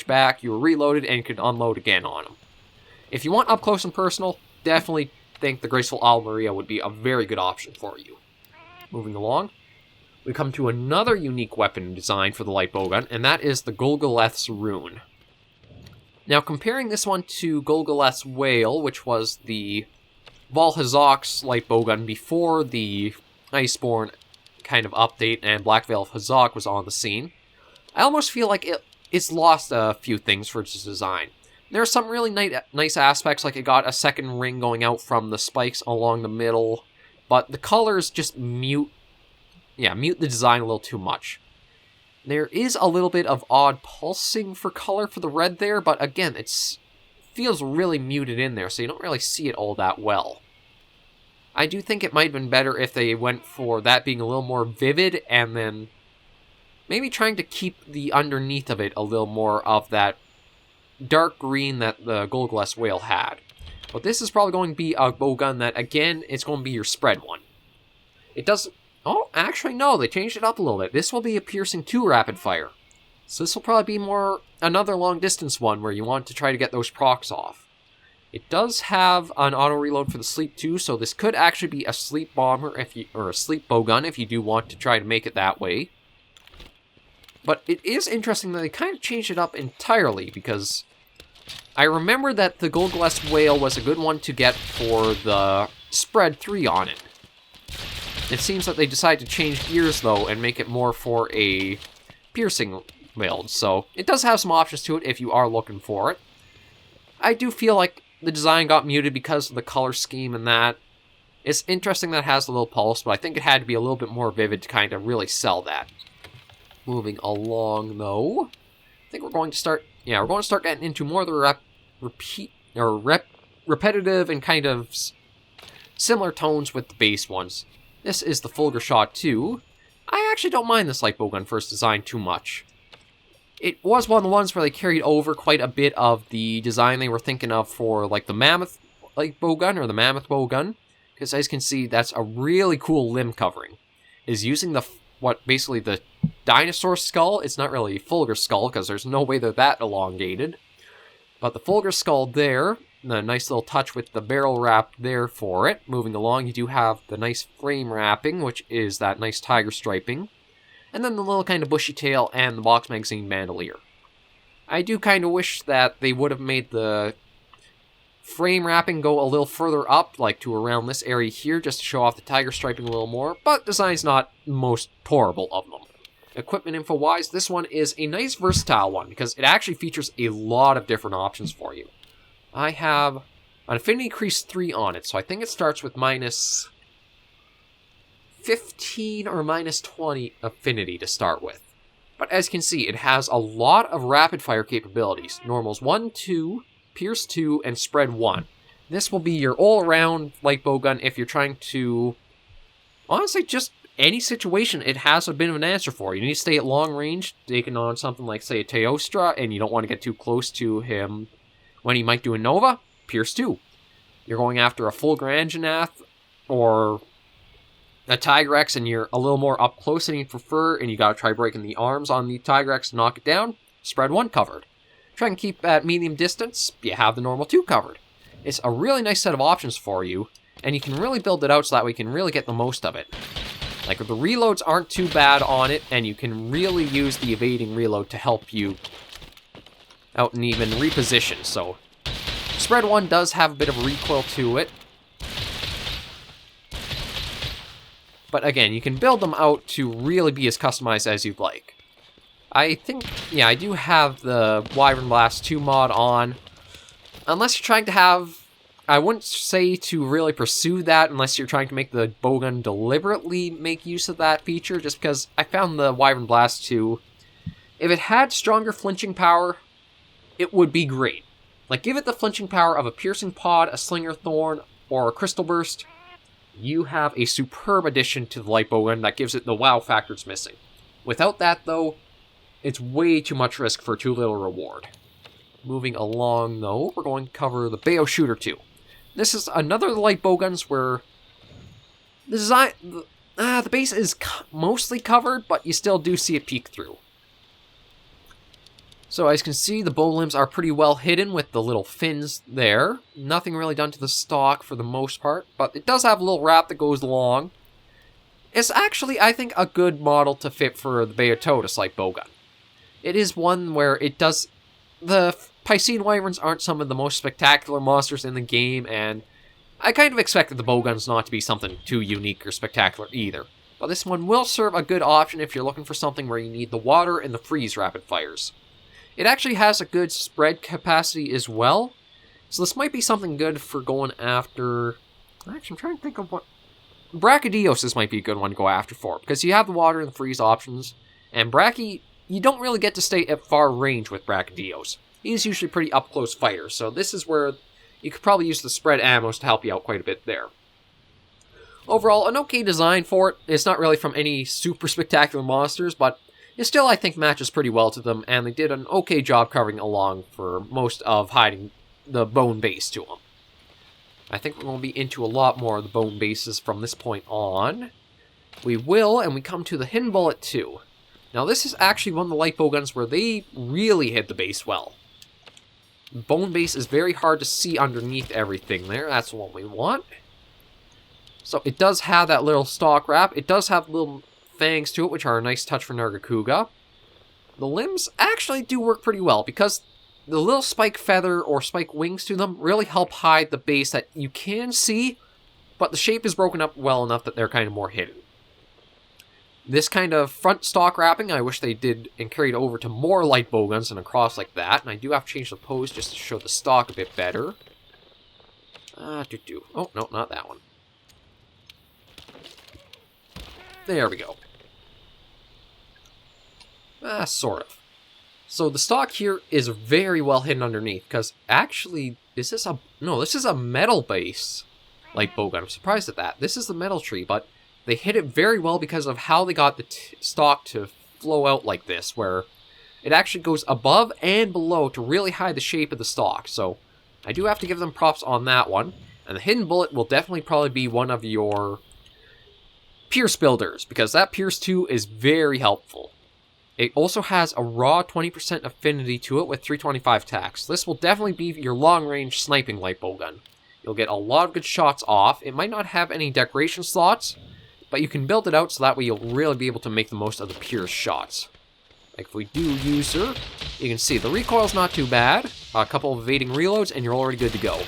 back, you were reloaded, and you could unload again on them. If you want up close and personal, definitely think the Graceful Almeria would be a very good option for you. Moving along. We come to another unique weapon design for the Light Bowgun, and that is the Golgoleth's Rune. Now, comparing this one to Golgoleth's Whale, which was the Valhazak's Light Bowgun before the Iceborne kind of update and Black Veil of Hazak was on the scene, I almost feel like it's lost a few things for its design. There are some really nice aspects, like it got a second ring going out from the spikes along the middle, but the colors just mute the design a little too much. There is a little bit of odd pulsing for color for the red there, but again, it feels really muted in there, so you don't really see it all that well. I do think it might have been better if they went for that being a little more vivid, and then maybe trying to keep the underneath of it a little more of that dark green that the Golgoleth's Whale had. But this is probably going to be a bowgun that, again, it's going to be your spread one. It does... Oh, actually, no, they changed it up a little bit. This will be a piercing 2 rapid fire. So this will probably be more another long distance one where you want to try to get those procs off. It does have an auto reload for the sleep too, so this could actually be a sleep bomber or a sleep bowgun if you do want to try to make it that way. But it is interesting that they kind of changed it up entirely, because I remember that the Golgoleth's Whale was a good one to get for the spread 3 on it. It seems that they decided to change gears, though, and make it more for a piercing build, so it does have some options to it if you are looking for it. I do feel like the design got muted because of the color scheme and that. It's interesting that it has a little pulse, but I think it had to be a little bit more vivid to kind of really sell that. Moving along, though, I think we're going to start getting into more of the repetitive and kind of similar tones with the base ones. This is the Fulgur Shot 2. I actually don't mind this Light Bowgun first design too much. It was one of the ones where they carried over quite a bit of the design they were thinking of for like the Mammoth Light Bowgun or the Mammoth Bowgun. Because as you can see, that's a really cool limb covering. Is using basically the dinosaur skull. It's not really a Fulgur skull, because there's no way they're that elongated. But the Fulgur skull there, the nice little touch with the barrel wrap there for it. Moving along, you do have the nice frame wrapping, which is that nice tiger striping. And then the little kind of bushy tail and the box magazine bandolier. I do kind of wish that they would have made the frame wrapping go a little further up, like to around this area here, just to show off the tiger striping a little more, but design's not most horrible of them. Equipment info-wise, this one is a nice versatile one, because it actually features a lot of different options for you. I have an affinity increase 3 on it, so I think it starts with minus 15 or minus 20 affinity to start with. But as you can see, it has a lot of rapid-fire capabilities. Normals 1, 2, Pierce 2, and Spread 1. This will be your all-around light bowgun if you're trying to... honestly, just any situation, it has a bit of an answer for you. You need to stay at long range, taking on something like, say, a Teostra, and you don't want to get too close to him when he might do a Nova. Pierce 2. You're going after a full Granjanath, or a Tigrex, and you're a little more up close than you'd prefer, and you gotta try breaking the arms on the Tigrex to knock it down. Spread 1 covered. Try and keep at medium distance, you have the normal 2 covered. It's a really nice set of options for you, and you can really build it out so that way you can really get the most of it. Like, the reloads aren't too bad on it, and you can really use the evading reload to help you out and even reposition, so... Spread 1 does have a bit of recoil to it. But again, you can build them out to really be as customized as you'd like. I think, yeah, I do have the Wyvern Blast 2 mod on. Unless you're trying to have... I wouldn't say to really pursue that unless you're trying to make the bowgun deliberately make use of that feature, just because I found the Wyvern Blast 2, if it had stronger flinching power, it would be great. Like, give it the flinching power of a Piercing Pod, a Slinger Thorn, or a Crystal Burst. You have a superb addition to the light bowgun that gives it the wow factor it's missing. Without that, though, it's way too much risk for too little reward. Moving along, though, we're going to cover the Bayo Shooter 2. This is another of the light bowguns where the design, the base is mostly covered, but you still do see it peek through. So as you can see, the bow limbs are pretty well hidden with the little fins there. Nothing really done to the stock for the most part, but it does have a little wrap that goes along. It's actually, I think, a good model to fit for the Beototus light bowgun. It is one where it does... The Piscean Wyverns aren't some of the most spectacular monsters in the game, and I kind of expected the bowguns not to be something too unique or spectacular either. But this one will serve a good option if you're looking for something where you need the water and the freeze rapid fires. It actually has a good spread capacity as well, so this might be something good for going after... Actually, I'm trying to think of what... Brachydios might be a good one to go after for, because you have the water and the freeze options, and you don't really get to stay at far range with Brachydios. He's usually pretty up-close fighter, so this is where you could probably use the spread ammos to help you out quite a bit there. Overall, an okay design for it. It's not really from any super spectacular monsters, but it still, I think, matches pretty well to them, and they did an okay job covering along for most of hiding the bone base to them. I think we're going to be into a lot more of the bone bases from this point on. We will, and we come to the Hidden Bullet 2. Now, this is actually one of the light bowguns where they really hit the base well. Bone base is very hard to see underneath everything there. That's what we want. So it does have that little stock wrap. It does have little fangs to it, which are a nice touch for Nargacuga. The limbs actually do work pretty well, because the little spike feather or spike wings to them really help hide the base that you can see, but the shape is broken up well enough that they're kind of more hidden. This kind of front stock wrapping, I wish they did and carried over to more light bowguns and across like that. And I do have to change the pose just to show the stock a bit better. Oh, no, not that one. There we go. Sort of. So the stock here is very well hidden underneath, because actually, this is a metal base light bowgun. I'm surprised at that. This is the metal tree, but they hit it very well because of how they got the stock to flow out like this, where it actually goes above and below to really hide the shape of the stock. So I do have to give them props on that one. And the Hidden Bullet will definitely probably be one of your Pierce builders, because that Pierce 2 is very helpful. It also has a raw 20% affinity to it with 325 attacks. This will definitely be your long-range sniping light bowgun. You'll get a lot of good shots off. It might not have any decoration slots, but you can build it out so that way you'll really be able to make the most of the pure shots. Like if we do user, you can see the recoil's not too bad. A couple of evading reloads and you're already good to go.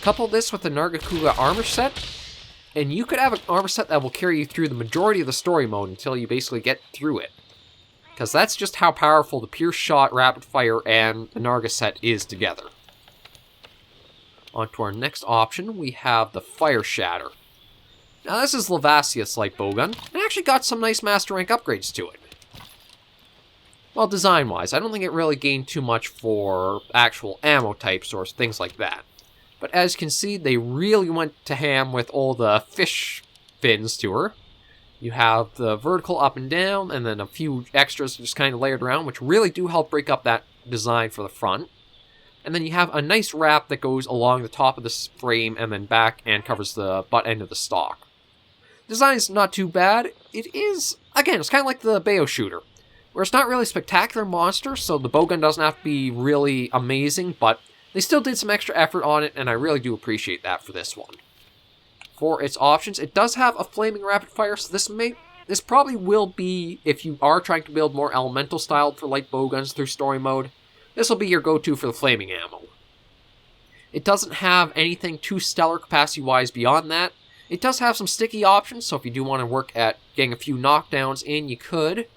Couple this with the Nargacuga armor set, and you could have an armor set that will carry you through the majority of the story mode until you basically get through it. Because that's just how powerful the pure shot, rapid fire, and the Narga set is together. On to our next option, we have the Fire Shatter. Now this is Lavasia's light bowgun, and actually got some nice master rank upgrades to it. Well, design-wise, I don't think it really gained too much for actual ammo types or things like that. But as you can see, they really went to ham with all the fish fins to her. You have the vertical up and down, and then a few extras just kind of layered around, which really do help break up that design for the front. And then you have a nice wrap that goes along the top of this frame and then back and covers the butt end of the stock. Design's not too bad. It is, again, it's kind of like the Bayo shooter, where it's not really a spectacular monster, so the bowgun doesn't have to be really amazing, but they still did some extra effort on it, and I really do appreciate that for this one. For its options, it does have a flaming rapid fire, so this probably will be, if you are trying to build more elemental styled for light bowguns through story mode, this will be your go-to for the flaming ammo. It doesn't have anything too stellar capacity-wise beyond that. It does have some sticky options, so if you do want to work at getting a few knockdowns in, you could.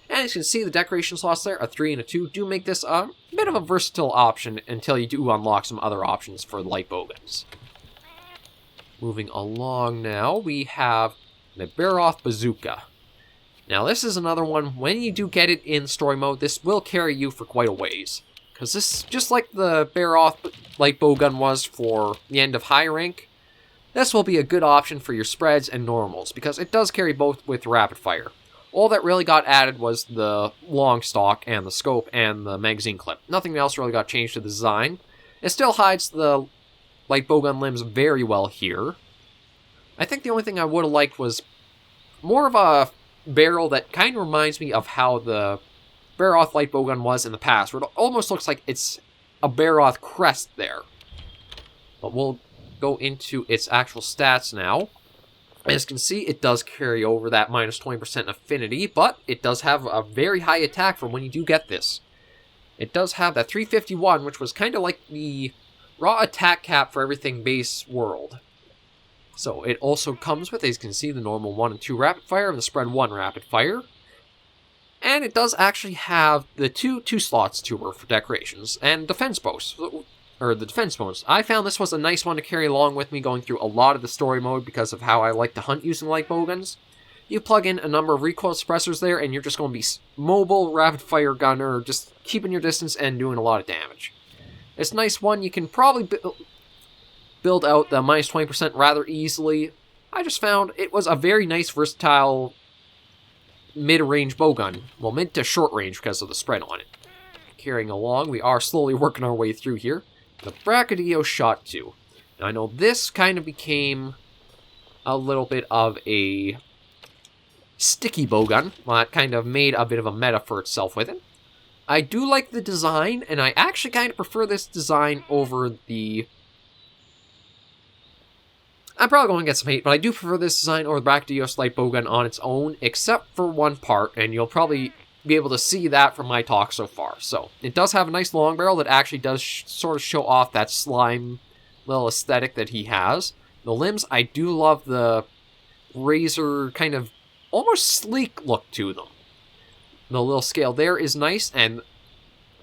And as you can see, the decoration slots there, a 3 and a 2, do make this a bit of a versatile option until you do unlock some other options for light bowguns. Moving along now, we have the Baroth Bazooka. Now this is another one, when you do get it in story mode, this will carry you for quite a ways. Because this, just like the Baroth light bowgun was for the end of high rank, this will be a good option for your spreads and normals, because it does carry both with rapid fire. All that really got added was the long stock and the scope and the magazine clip. Nothing else really got changed to the design. It still hides the light bowgun limbs very well here. I think the only thing I would have liked was more of a barrel that kind of reminds me of how the Baroth light bowgun was in the past, where it almost looks like it's a Baroth crest there. But we'll go into its actual stats now. As you can see, it does carry over that minus 20% affinity, but it does have a very high attack for when you do get this. It does have that 351, which was kind of like the raw attack cap for everything base world. So it also comes with, as you can see, the normal 1 and 2 rapid fire and the spread 1 rapid fire. And it does actually have the two slots to her for decorations and defense bows. Or the defense bonus. I found this was a nice one to carry along with me going through a lot of the story mode because of how I like to hunt using light bowguns. You plug in a number of recoil suppressors there and you're just going to be mobile, rapid fire gunner, just keeping your distance and doing a lot of damage. It's a nice one. You can probably build out the minus 20% rather easily. I just found it was a very nice, versatile mid-range bowgun. Well, mid to short range because of the spread on it. Carrying along, we are slowly working our way through here. The Brachydio Shot 2. Now, I know this kind of became a little bit of a sticky bowgun. Well, it kind of made a bit of a meta for itself with it. I do like the design, and I actually kind of prefer this design over the... I'm probably going to get some hate, but I do prefer this design over the Brachydio light bowgun on its own, except for one part, and you'll probably be able to see that from my talk so far. So, it does have a nice long barrel that actually does sort of show off that slime little aesthetic that he has. The limbs, I do love the razor kind of almost sleek look to them. The little scale there is nice, and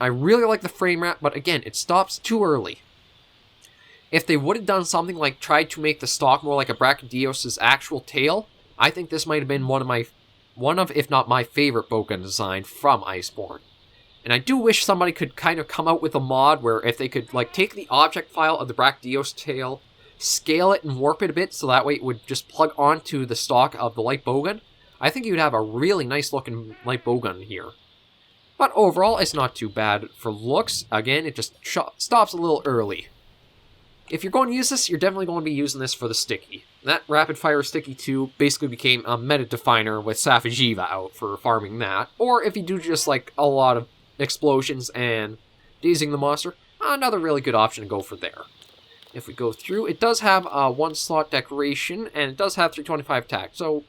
I really like the frame rate, but again, it stops too early. If they would have done something like tried to make the stock more like a Brachydios' actual tail, I think this might have been one of, if not my favorite bowgun design from Iceborne. And I do wish somebody could kind of come out with a mod where if they could like take the object file of the Brachydios tail, scale it and warp it a bit so that way it would just plug onto the stock of the light bowgun, I think you'd have a really nice looking light bowgun here. But overall, it's not too bad for looks. Again, it just stops a little early. If you're going to use this, you're definitely going to be using this for the sticky. that rapid fire sticky 2 basically became a meta definer with Safijiva out for farming that. Or if you do just like a lot of explosions and dazing the monster, another really good option to go for there. If we go through, it does have a 1-slot decoration, and it does have 325 attack, so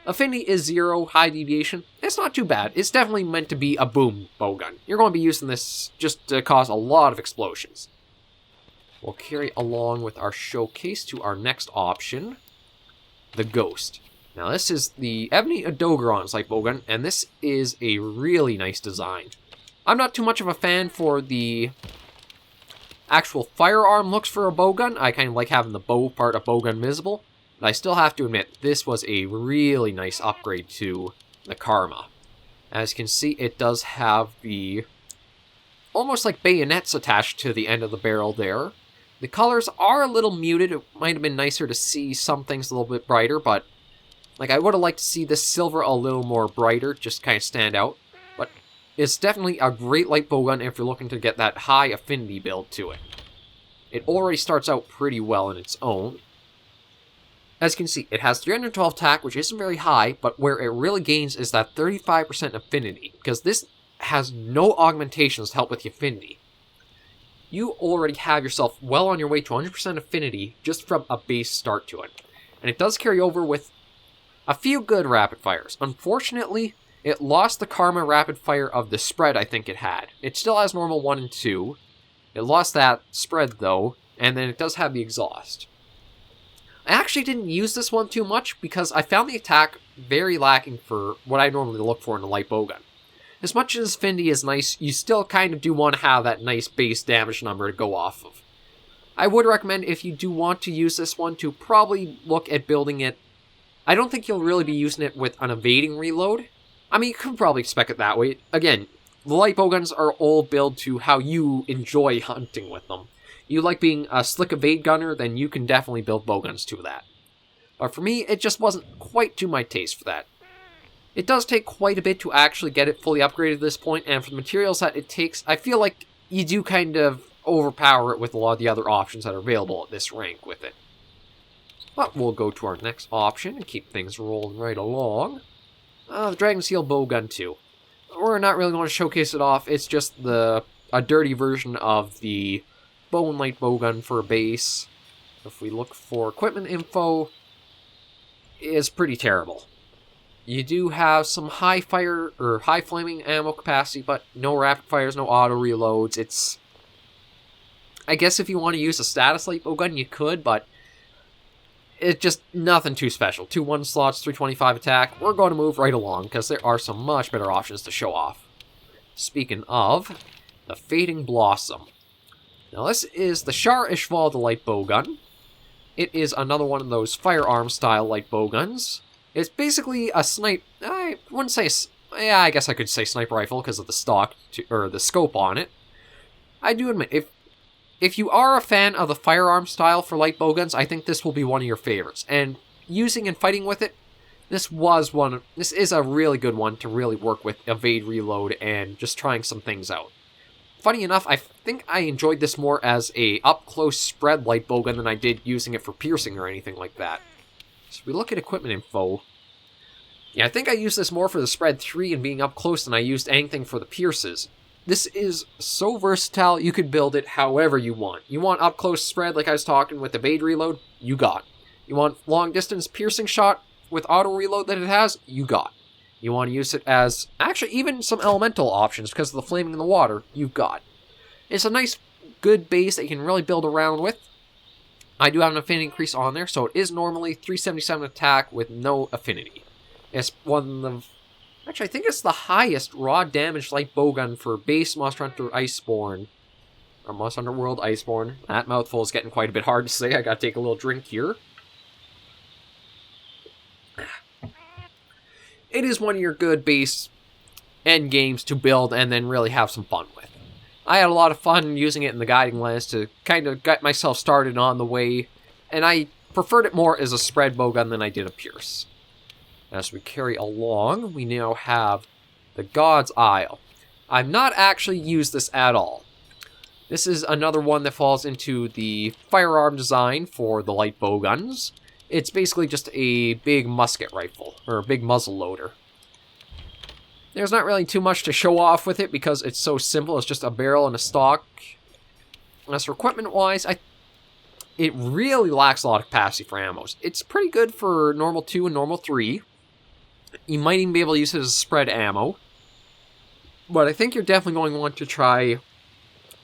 affinity is 0, high deviation. It's not too bad. It's definitely meant to be a boom bowgun. You're going to be using this just to cause a lot of explosions. We'll carry along with our showcase to our next option, the Ghost. Now this is the Ebony Odogaron's Light Bowgun, and this is a really nice design. I'm not too much of a fan for the actual firearm looks for a bowgun. I kind of like having the bow part of bowgun visible. But I still have to admit, this was a really nice upgrade to the Karma. As you can see, it does have the almost like bayonets attached to the end of the barrel there. The colors are a little muted. It might have been nicer to see some things a little bit brighter, but like I would have liked to see this silver a little more brighter, just kind of stand out. But it's definitely a great light bowgun if you're looking to get that high affinity build to it. It already starts out pretty well in its own. As you can see, it has 312 attack, which isn't very high, but where it really gains is that 35% affinity, because this has no augmentations to help with the affinity. You already have yourself well on your way to 100% affinity just from a base start to it. And it does carry over with a few good rapid fires. Unfortunately, it lost the Karma rapid fire of the spread I think it had. It still has normal 1 and 2. It lost that spread though, and then it does have the exhaust. I actually didn't use this one too much because I found the attack very lacking for what I normally look for in a light bowgun. As much as affinity is nice, you still kind of do want to have that nice base damage number to go off of. I would recommend if you do want to use this one to probably look at building it. I don't think you'll really be using it with an evading reload. I mean, you could probably expect it that way. Again, the light bowguns are all built to how you enjoy hunting with them. You like being a slick evade gunner, then you can definitely build bowguns to that. But for me, it just wasn't quite to my taste for that. It does take quite a bit to actually get it fully upgraded at this point, and for the materials that it takes, I feel like you do kind of overpower it with a lot of the other options that are available at this rank with it. But we'll go to our next option and keep things rolling right along. The Dragon Seal Bowgun 2. We're not really going to showcase it off, it's just a dirty version of the Bone Light Bowgun for a base. If we look for equipment info, it's pretty terrible. You do have some high fire or high flaming ammo capacity, but no rapid fires, no auto reloads. It's, I guess if you want to use a status light bowgun, you could, but it's just nothing too special. 2 1-slots, 325 attack. We're going to move right along because there are some much better options to show off. Speaking of, the Fading Blossom. Now this is the Shar Ishval, the light bowgun. It is another one of those firearm style light bowguns. It's basically a I wouldn't say, yeah, I guess I could say sniper rifle because of the stock, or the scope on it. I do admit, if you are a fan of the firearm style for light bowguns, I think this will be one of your favorites. And using and fighting with it, this is a really good one to really work with evade reload and just trying some things out. Funny enough, I think I enjoyed this more as a up-close spread light bowgun than I did using it for piercing or anything like that. So we look at equipment info. Yeah, I think I used this more for the spread 3 and being up close than I used anything for the pierces. This is so versatile, you could build it however you want. You want up close spread like I was talking with evade reload? You got. You want long distance piercing shot with auto reload that it has? You got. You want to use it as, actually even some elemental options because of the flaming in the water? You've got. It's a nice, good base that you can really build around with. I do have an affinity increase on there, so it is normally 377 attack with no affinity. It's one of, actually I think it's the highest raw damage light bowgun for base Monster Hunter Iceborne, or monsterhunterworld Iceborne. That mouthful is getting quite a bit hard to say, I gotta take a little drink here. It is one of your good base end games to build and then really have some fun with. I had a lot of fun using it in the guiding lens to kind of get myself started on the way, and I preferred it more as a spread bowgun than I did a pierce. As we carry along, we now have the God's Isle. I've not actually used this at all. This is another one that falls into the firearm design for the light bowguns. It's basically just a big musket rifle, or a big muzzle loader. There's not really too much to show off with it because it's so simple. It's just a barrel and a stock. As for equipment-wise, it really lacks a lot of capacity for ammos. It's pretty good for normal 2 and normal 3. You might even be able to use it as a spread ammo. But I think you're definitely going to want to try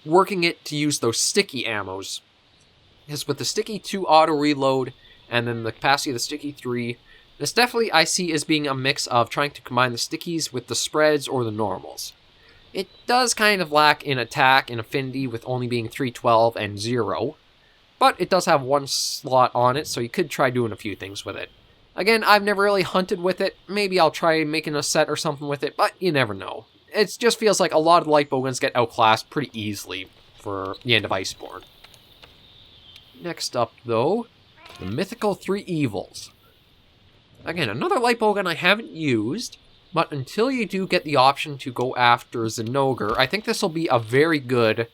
working it to use those sticky ammos. Because with the sticky 2 auto reload, and then the capacity of the sticky 3, this definitely I see as being a mix of trying to combine the stickies with the spreads or the normals. It does kind of lack in attack and affinity with only being 312 and 0, but it does have 1 slot on it, so you could try doing a few things with it. Again, I've never really hunted with it. Maybe I'll try making a set or something with it, but you never know. It just feels like a lot of the Light Bowguns get outclassed pretty easily for the end of Iceborne. Next up, though, the Mythical 3 Evils. Again, another Light Bowgun I haven't used, but until you do get the option to go after Zinogre, I think this will be a very good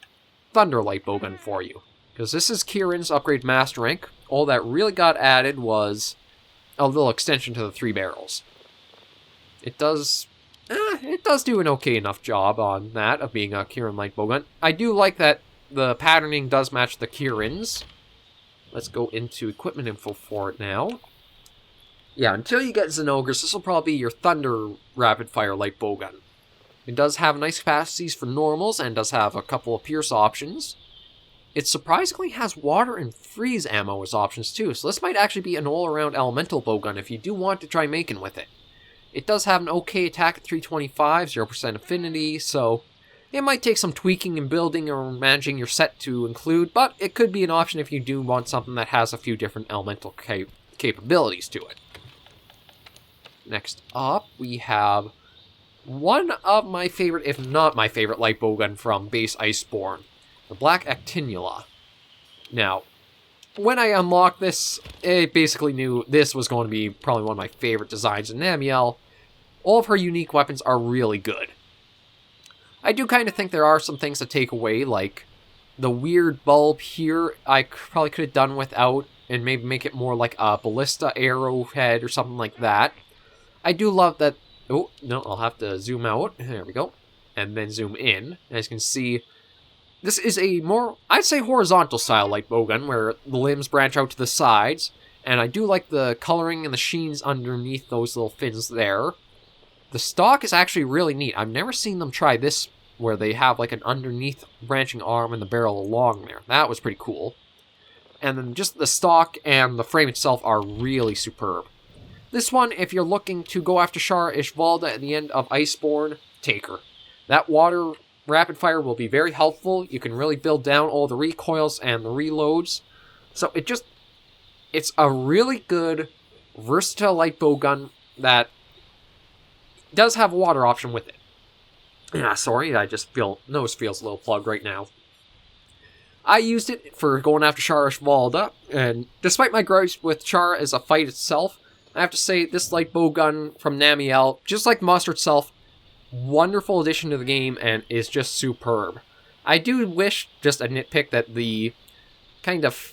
Thunder Light Bowgun for you. Because this is Kieran's upgrade master rank. All that really got added was a little extension to the 3 barrels. It does do an okay enough job on that, of being a Kieran Light Bowgun. I do like that the patterning does match the Kieran's. Let's go into equipment info for it now. Yeah, until you get Zinogres, this will probably be your Thunder rapid-fire Light Bowgun. It does have nice capacities for normals, and does have a couple of pierce options. It surprisingly has water and freeze ammo as options too, so this might actually be an all-around elemental bowgun if you do want to try making with it. It does have an okay attack at 325, 0% affinity, so it might take some tweaking and building or managing your set to include, but it could be an option if you do want something that has a few different elemental capabilities to it. Next up, we have one of my favorite, if not my favorite, Light Bowgun from base Iceborne, the Black Actinula. Now, when I unlocked this, I basically knew this was going to be probably one of my favorite designs in Namiel. All of her unique weapons are really good. I do kind of think there are some things to take away, like the weird bulb here I probably could have done without, and maybe make it more like a ballista arrowhead or something like that. I do love that. Oh, no, I'll have to zoom out. There we go. And then zoom in. As you can see, this is a more, I'd say, horizontal style Light Bowgun, where the limbs branch out to the sides. And I do like the coloring and the sheens underneath those little fins there. The stock is actually really neat. I've never seen them try this, where they have like an underneath branching arm and the barrel along there. That was pretty cool. And then just the stock and the frame itself are really superb. This one, if you're looking to go after Shara Ishvalda at the end of Iceborne, take her. That water rapid fire will be very helpful. You can really build down all the recoils and the reloads. So it's a really good, versatile Light Bowgun that does have a water option with it. Yeah, sorry, I just nose feels a little plugged right now. I used it for going after Shara Ishvalda, and despite my gripes with Shara as a fight itself, I have to say, this Light Bowgun from Namiel, just like the monster itself, wonderful addition to the game and is just superb. I do wish, just a nitpick, that the kind of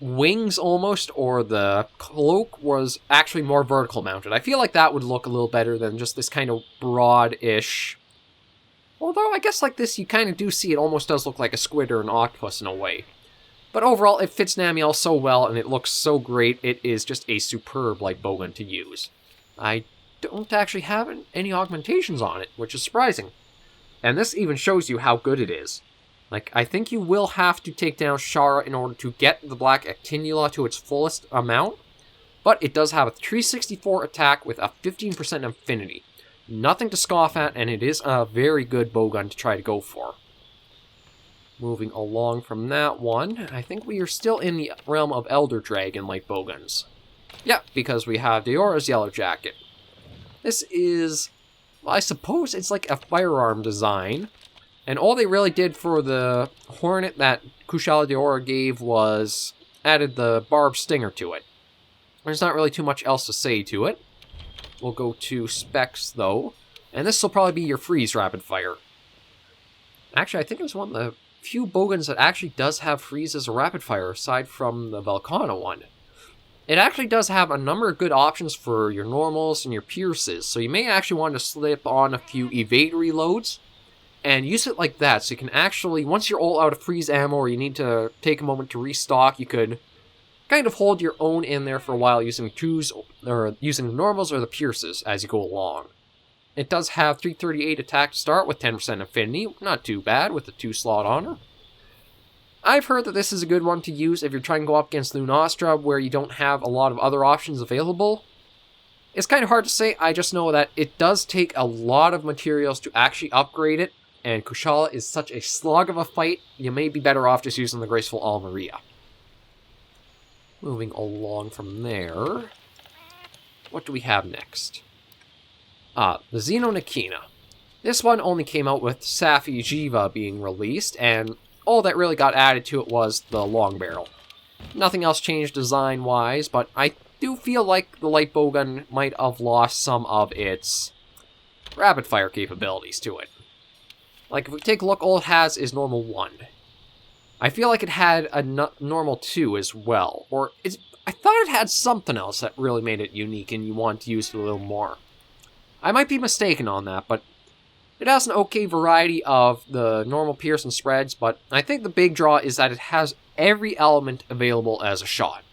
wings almost, or the cloak, was actually more vertical mounted. I feel like that would look a little better than just this kind of broad-ish. Although, I guess like this, you kind of do see it almost does look like a squid or an octopus in a way. But overall, it fits Namiel so well, and it looks so great, it is just a superb Light Bowgun to use. I don't actually have any augmentations on it, which is surprising. And this even shows you how good it is. Like, I think you will have to take down Shara in order to get the Black Actinula to its fullest amount, but it does have a 364 attack with a 15% affinity. Nothing to scoff at, and it is a very good bowgun to try to go for. Moving along from that one, I think we are still in the realm of Elder Dragon Light Bowguns. Yeah, because we have Deora's Yellow Jacket. This is, well, I suppose it's like a firearm design, and all they really did for the Hornet that Kushala Deora gave was added the barbed stinger to it. There's not really too much else to say to it. We'll go to specs, though, and this will probably be your freeze rapid fire. Actually, I think it was one of the few bowguns that actually does have freeze as a rapid fire, aside from the Velkhana one. it actually does have a number of good options for your normals and your pierces, so you may actually want to slip on a few evade reloads and use it like that, so you can actually, once you're all out of freeze ammo or you need to take a moment to restock, you could kind of hold your own in there for a while using or using the normals or the pierces as you go along. It does have 338 attack to start with 10% affinity, not too bad with the 2-slot honor. I've heard that this is a good one to use if you're trying to go up against Lunastra where you don't have a lot of other options available. It's kind of hard to say, I just know that it does take a lot of materials to actually upgrade it, and Kushala is such a slog of a fight, you may be better off just using the Graceful Almeria. Moving along from there, what do we have next? The Xeno Nikina. This one only came out with Safi Jiva being released, and all that really got added to it was the long barrel. Nothing else changed design-wise, but I do feel like the Light Bowgun might have lost some of its rapid-fire capabilities to it. Like, if we take a look, all it has is normal 1. I feel like it had a normal 2 as well, or I thought it had something else that really made it unique and you want to use it a little more. I might be mistaken on that, but it has an okay variety of the normal pierce and spreads, but I think the big draw is that it has every element available as a shot.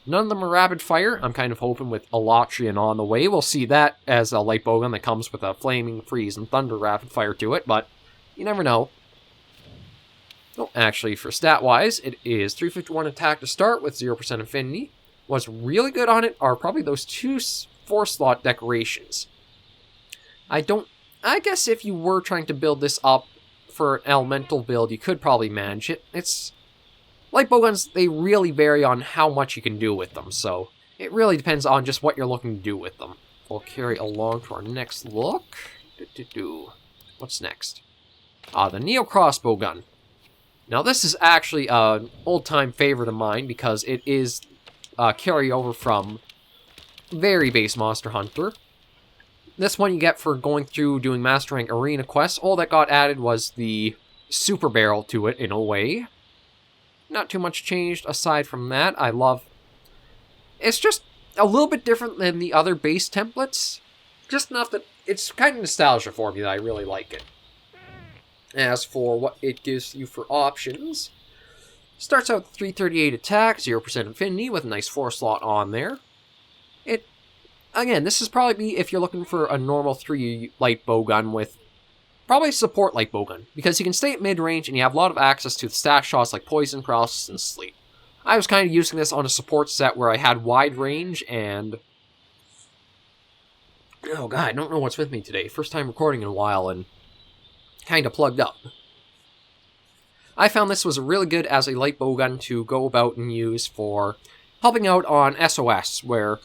None of them are rapid fire. I'm kind of hoping with Elotrian on the way, we'll see that as a Light Bowgun that comes with a Flaming, Freeze, and Thunder rapid fire to it, but you never know. Oh, actually, for stat-wise, it is 351 attack to start with 0% affinity. What's really good on it are probably those 2 4-slot decorations. I guess if you were trying to build this up for an elemental build, you could probably manage it. Light Bowguns, they really vary on how much you can do with them, so it really depends on just what you're looking to do with them. We'll carry along to our next look. What's next? The Neo Crossbow Gun. Now this is actually an old-time favorite of mine because it is a carryover from very base Monster Hunter. This one you get for going through doing Master Rank Arena quests. All that got added was the super barrel to it, in a way. Not too much changed aside from that. It's just a little bit different than the other base templates. Just enough that it's kind of nostalgia for me that I really like it. As for what it gives you for options, starts out with 338 attack, 0% affinity with a nice 4-slot on there. Again, this is probably be if you're looking for a normal 3 Light Bowgun with probably support Light Bowgun, because you can stay at mid-range and you have a lot of access to the stat shots like Poison, Paralysis, and Sleep. I was kind of using this on a support set where I had wide range and... Oh god, I don't know what's with me today. First time recording in a while and kind of plugged up. I found this was really good as a Light Bowgun to go about and use for helping out on SOS, where...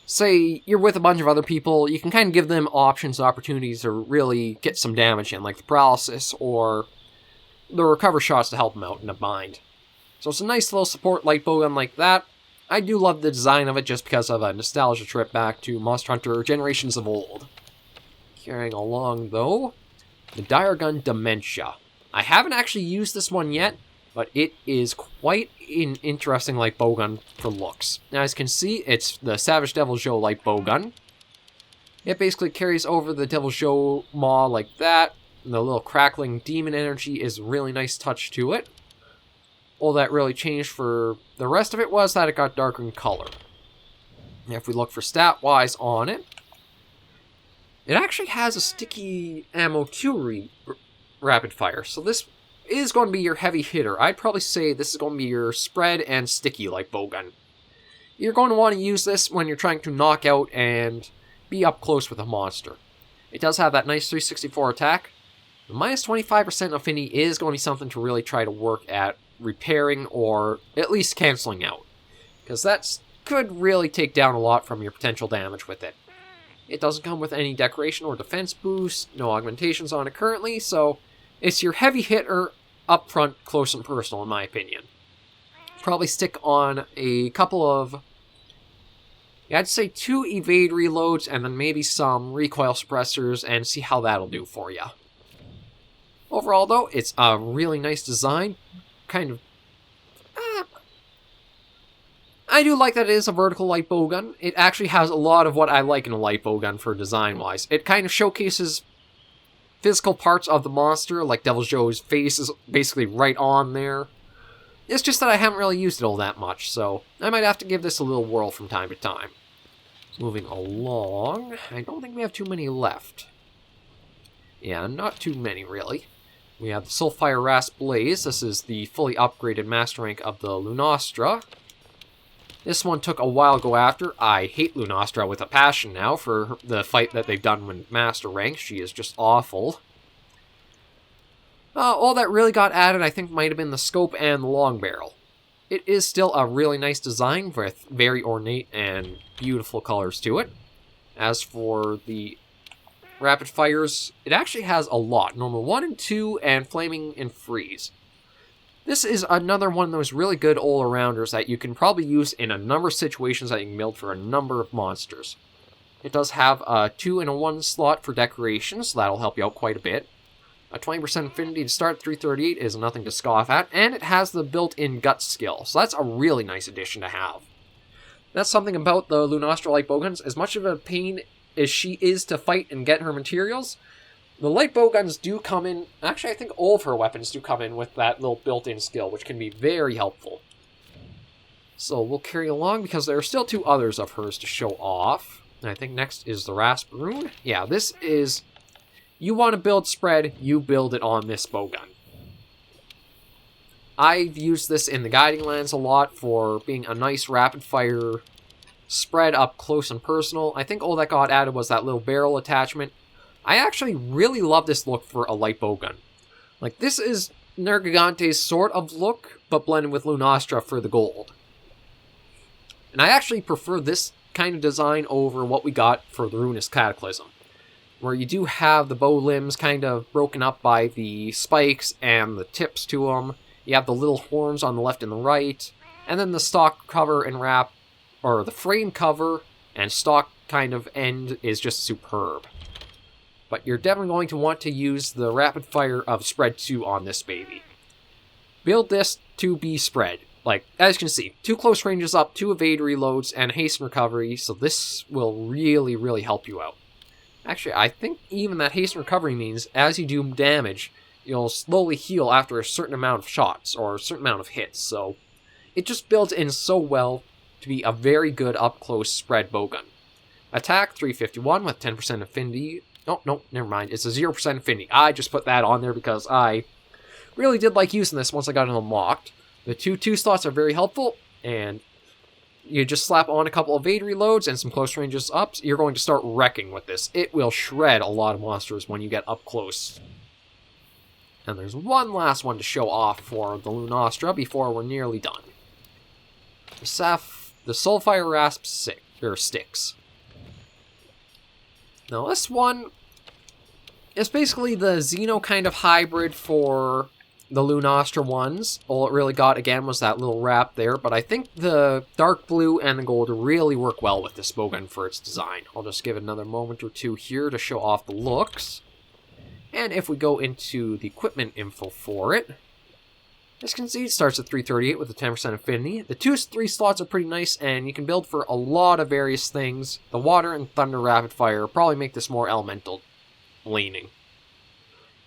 Say you're with a bunch of other people, you can kind of give them options and opportunities to really get some damage in, like the paralysis or the recover shots to help them out in a bind. So it's a nice little support Light Bowgun like that. I do love the design of it just because of a nostalgia trip back to Monster Hunter generations of old. Carrying along though, the Dire Gun Dementia. I haven't actually used this one yet, but it is quite an interesting Light Bowgun for looks. Now, as you can see, it's the Savage Devil Joe Light Bowgun. It basically carries over the Devil Joe maw like that. And the little crackling demon energy is a really nice touch to it. All that really changed for the rest of it was that it got darker in color. Now, if we look for stat-wise on it, it actually has a sticky ammo 2 rapid fire. So this is going to be your heavy hitter. I'd probably say this is going to be your spread and sticky Light Bowgun. You're going to want to use this when you're trying to knock out and be up close with a monster. It does have that nice 364 attack. The minus 25% affinity is going to be something to really try to work at repairing or at least canceling out, because that could really take down a lot from your potential damage with it. It doesn't come with any decoration or defense boost, no augmentations on it currently, so it's your heavy hitter up front, close and personal, in my opinion. Probably stick on a couple of... Yeah, I'd say 2 evade reloads and then maybe some recoil suppressors and see how that'll do for you. Overall, though, it's a really nice design. Kind of... I do like that it is a vertical light bowgun. It actually has a lot of what I like in a light bowgun for design-wise. It kind of showcases physical parts of the monster, like Devil Joe's face is basically right on there. It's just that I haven't really used it all that much, so I might have to give this a little whirl from time to time. Moving along, I don't think we have too many left. Yeah, not too many, really. We have the Soulfire Rasp Blaze. This is the fully upgraded master rank of the Lunastra. This one took a while to go after. I hate Lunastra with a passion now for the fight that they've done with master rank. She is just awful. All that really got added, I think, might have been the scope and the long barrel. It is still a really nice design with very ornate and beautiful colors to it. As for the rapid fires, it actually has a lot. Normal 1 and 2, and flaming and freeze. This is another one of those really good all-arounders that you can probably use in a number of situations that you can build for a number of monsters. It does have a 2 and a 1 slot for decoration, so that'll help you out quite a bit. A 20% affinity to start 338 is nothing to scoff at, and it has the built-in gut skill, so that's a really nice addition to have. That's something about the Lunastra Light Bowguns. As much of a pain as she is to fight and get her materials, the Light Bowguns do come in, actually I think all of her weapons do come in with that little built-in skill, which can be very helpful. So we'll carry along because there are still 2 others of hers to show off. And I think next is the Rasp Rune. Yeah, this is... You want to build spread, you build it on this bowgun. I've used this in the Guiding Lands a lot for being a nice rapid-fire spread up close and personal. I think all that got added was that little barrel attachment. I actually really love this look for a light bowgun. Like, this is Nergigante's sort of look, but blended with Lunastra for the gold. And I actually prefer this kind of design over what we got for the Ruinous Cataclysm, where you do have the bow limbs kind of broken up by the spikes and the tips to them. You have the little horns on the left and the right, and then the stock cover and wrap, or the frame cover and stock kind of end is just superb. But you're definitely going to want to use the rapid fire of spread 2 on this baby. Build this to be spread. Like, as you can see, 2 close ranges up, 2 evade reloads, and hasten recovery, so this will really, really help you out. Actually, I think even that hasten recovery means as you do damage, you'll slowly heal after a certain amount of shots, or a certain amount of hits, so it just builds in so well to be a very good up-close spread bowgun. Attack, 351 with 10% affinity. Oh, no, never mind, it's a 0% affinity. I just put that on there because I really did like using this once I got it unlocked. The 2 slots are very helpful, and you just slap on a couple of evade reloads and some close ranges up, you're going to start wrecking with this. It will shred a lot of monsters when you get up close. And there's one last one to show off for the Lunastra before we're nearly done. The Soulfire Rasp Sticks. Now this one is basically the Xeno kind of hybrid for the Lunastra ones. All it really got, again, was that little wrap there, but I think the dark blue and the gold really work well with this bowgun for its design. I'll just give it another moment or 2 here to show off the looks. And if we go into the equipment info for it, as you can see, it starts at 338 with a 10% affinity. The 2-3 slots are pretty nice, and you can build for a lot of various things. The water and thunder rapid fire probably make this more elemental leaning.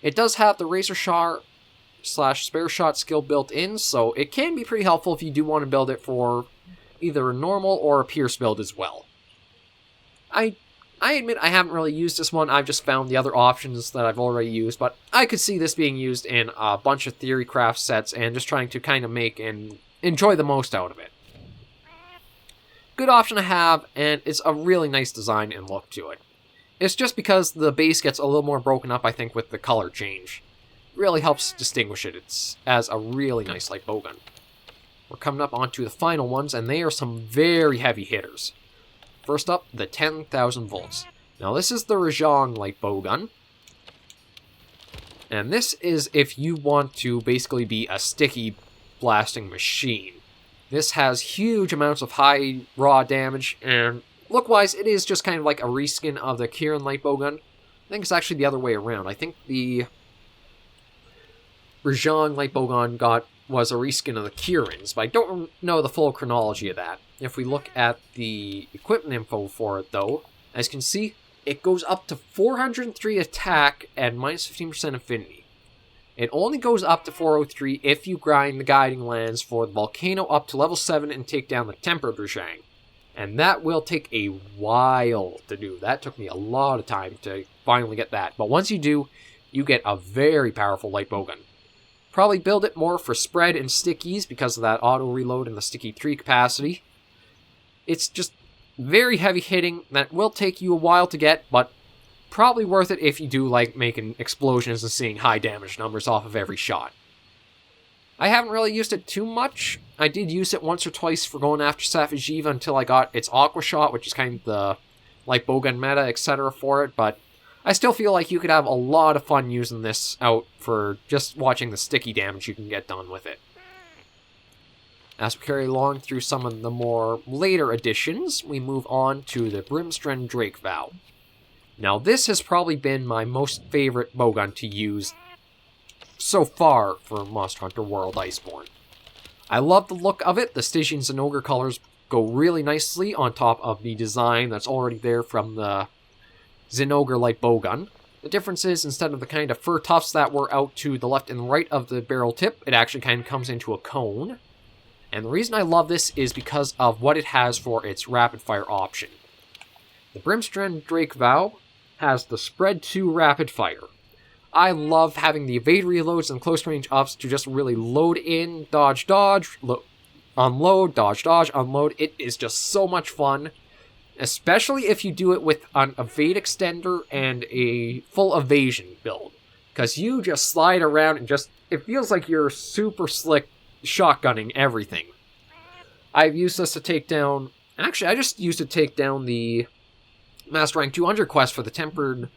It does have the Razor Shot / Spare Shot skill built in, so it can be pretty helpful if you do want to build it for either a normal or a Pierce build as well. I admit I haven't really used this one, I've just found the other options that I've already used, but I could see this being used in a bunch of Theorycraft sets and just trying to kind of make and enjoy the most out of it. Good option to have, and it's a really nice design and look to it. It's just because the base gets a little more broken up, I think, with the color change. It really helps distinguish it as a really nice light bowgun. We're coming up onto the final ones, and they are some very heavy hitters. First up, the 10,000 volts. Now this is the Rajang light bowgun. And this is if you want to basically be a sticky blasting machine. This has huge amounts of high raw damage, and look-wise, it is just kind of like a reskin of the Kirin light bowgun. I think it's actually the other way around. I think the Rajang light bowgun got was a reskin of the Kirin's, but I don't know the full chronology of that. If we look at the equipment info for it, though, as you can see, it goes up to 403 attack and minus 15% affinity. It only goes up to 403 if you grind the Guiding Lands for the Volcano up to level 7 and take down the Tempered Rajang. And that will take a while to do. That took me a lot of time to finally get that. But once you do, you get a very powerful Light Bowgun. Probably build it more for spread and stickies because of that auto reload and the sticky 3 capacity. It's just very heavy hitting that will take you a while to get, but probably worth it if you do like making explosions and seeing high damage numbers off of every shot. I haven't really used it too much. I did use it once or twice for going after Safi'jiiva until I got its Aqua Shot, which is kind of the Light Bowgun meta, etc. for it, but I still feel like you could have a lot of fun using this out for just watching the sticky damage you can get done with it. As we carry along through some of the more later additions, we move on to the Brimstren Drake Vow. Now this has probably been my most favorite bowgun to use so far for Monster Hunter World Iceborne. I love the look of it. The Stygian Zinogre colors go really nicely on top of the design that's already there from the Zinogre Light Bowgun. The difference is, instead of the kind of fur tufts that were out to the left and right of the barrel tip, it actually kind of comes into a cone. And the reason I love this is because of what it has for its rapid fire option. The Brimstren Drake Vow has the spread 2 rapid fire. I love having the evade reloads and close range ups to just really load in, dodge, unload, dodge, unload. It is just so much fun, especially if you do it with an evade extender and a full evasion build, because you just slide around and it feels like you're super slick shotgunning everything. I've used this to take down, actually I just used to take down the Master Rank 200 quest for the Tempered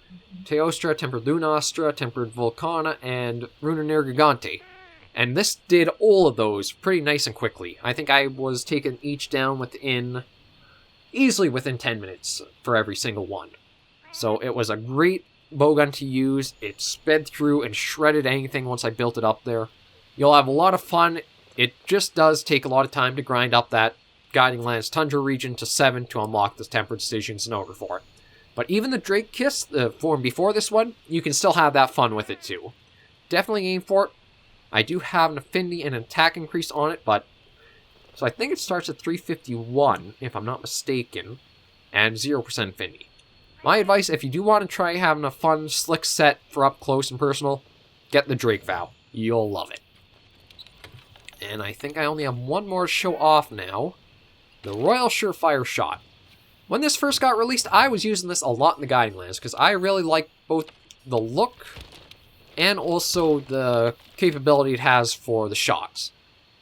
Teostra, Tempered Lunastra, Tempered Volcana, and Runaner Gigante. And this did all of those pretty nice and quickly. I think I was taking each down easily within 10 minutes for every single one. So it was a great bowgun to use. It sped through and shredded anything once I built it up there. You'll have a lot of fun. It just does take a lot of time to grind up that Guiding Lands Tundra region to 7 to unlock the Tempered Stygian Zinogre for it. But even the Drake Kiss, the form before this one, you can still have that fun with it too. Definitely aim for it. I do have an affinity and an attack increase on it, so I think it starts at 351, if I'm not mistaken, and 0% affinity. My advice, if you do want to try having a fun, slick set for up close and personal, get the Drake Vow. You'll love it. And I think I only have one more to show off now. The Royal Surefire Shot. When this first got released, I was using this a lot in the Guiding Lands, because I really like both the look and also the capability it has for the shots.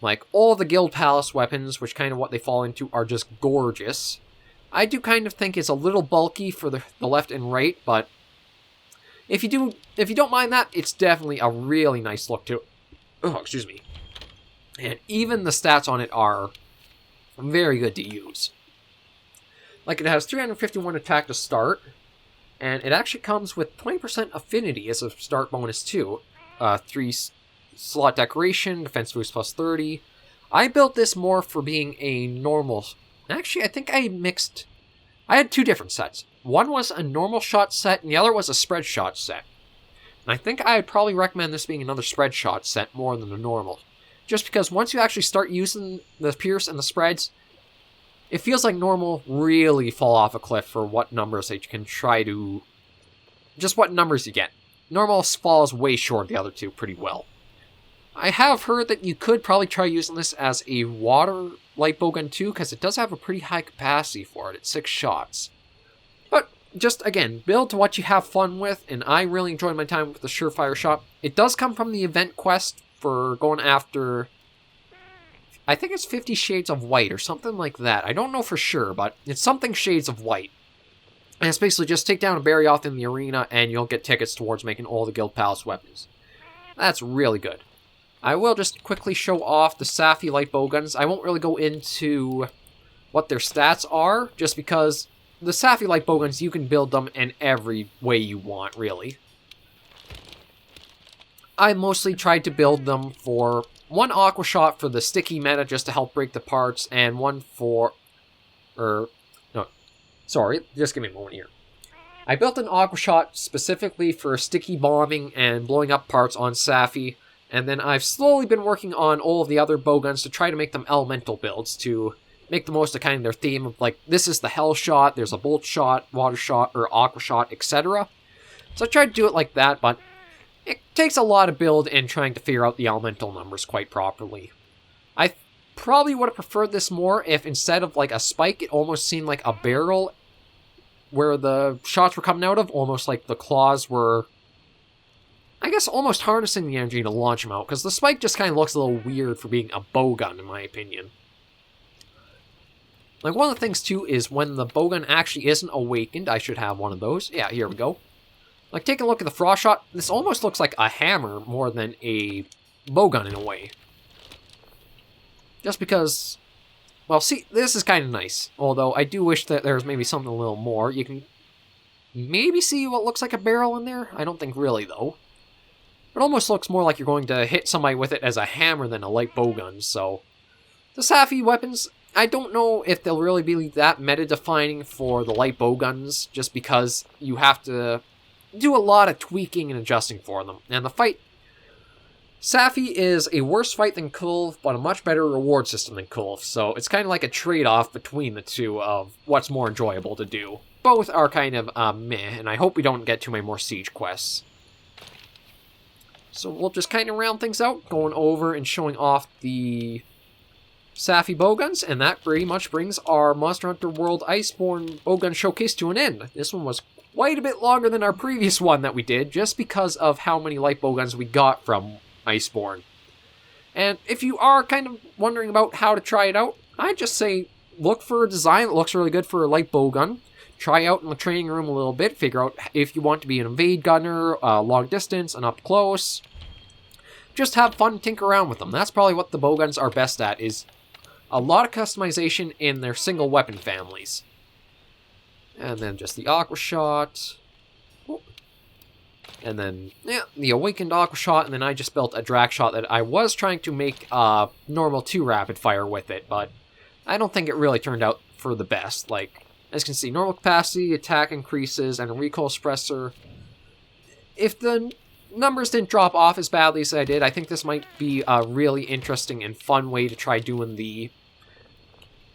Like, all the Guild Palace weapons, which kind of what they fall into, are just gorgeous. I do kind of think it's a little bulky for the left and right, but if you don't mind that, it's definitely a really nice look to it. Oh, excuse me. And even the stats on it are very good to use. Like, it has 351 attack to start, and it actually comes with 20% affinity as a start bonus too. 3 slot decoration, defense boost plus 30. I built this more for being a normal. Actually, I think I had 2 different sets. One was a normal shot set, and the other was a spread shot set. And I think I would probably recommend this being another spread shot set more than a normal. Just because once you actually start using the Pierce and the spreads, it feels like normal really fall off a cliff for what numbers they can try to... just what numbers you get. Normal falls way short of the other two pretty well. I have heard that you could probably try using this as a water Light Bowgun too, because it does have a pretty high capacity for it at 6 shots. But just, again, build to what you have fun with, and I really enjoyed my time with the Surefire Shot. It does come from the event quest for going after... I think it's 50 Shades of White or something like that. I don't know for sure, but it's something Shades of White. And it's basically just take down a Barryoth in the arena and you'll get tickets towards making all the Guild Palace weapons. That's really good. I will just quickly show off the Safi Light Bowguns. I won't really go into what their stats are, just because the Safi Light Bowguns, you can build them in every way you want, really. I mostly tried to build them for one Aqua Shot for the sticky meta just to help break the parts, and one for... Sorry, just give me a moment here. I built an Aqua Shot specifically for sticky bombing and blowing up parts on Safi, and then I've slowly been working on all of the other bowguns to try to make them elemental builds, to make the most of kind of their theme of, like, this is the Hell Shot, there's a Bolt Shot, Water Shot, or Aqua Shot, etc. So I tried to do it like that, but it takes a lot of build and trying to figure out the elemental numbers quite properly. I probably would have preferred this more if instead of, like, a spike, it almost seemed like a barrel where the shots were coming out of, almost like the claws were, I guess, almost harnessing the energy to launch them out, because the spike just kind of looks a little weird for being a bowgun, in my opinion. Like, one of the things, too, is when the bowgun actually isn't awakened, I should have one of those. Yeah, here we go. Like, take a look at the frost shot. This almost looks like a hammer more than a bowgun in a way. Just because... Well, see, this is kind of nice, although I do wish that there was maybe something a little more. You can maybe see what looks like a barrel in there. I don't think really, though. It almost looks more like you're going to hit somebody with it as a hammer than a light bowgun, so... The Safi weapons, I don't know if they'll really be that meta-defining for the light bowguns, just because you have to do a lot of tweaking and adjusting for them. And the fight... Safi is a worse fight than Kulv, but a much better reward system than Kulv, so it's kind of like a trade-off between the two of what's more enjoyable to do. Both are kind of meh, and I hope we don't get too many more siege quests. So we'll just kind of round things out, going over and showing off the Safi bowguns, and that pretty much brings our Monster Hunter World Iceborne bowgun showcase to an end. This one was quite a bit longer than our previous one that we did, just because of how many light bowguns we got from Iceborne. And if you are kind of wondering about how to try it out, I'd just say look for a design that looks really good for a light bowgun. Try out in the training room a little bit, figure out if you want to be an invade gunner, long distance, and up close. Just have fun, tinker around with them. That's probably what the bowguns are best at, is a lot of customization in their single weapon families. And then just the Aqua Shot. And then, yeah, the Awakened Aqua Shot, and then I just built a Drag Shot that I was trying to make normal 2 rapid fire with it, but I don't think it really turned out for the best. Like, as you can see, normal capacity, attack increases, and a recoil suppressor. If the numbers didn't drop off as badly as I did, I think this might be a really interesting and fun way to try doing the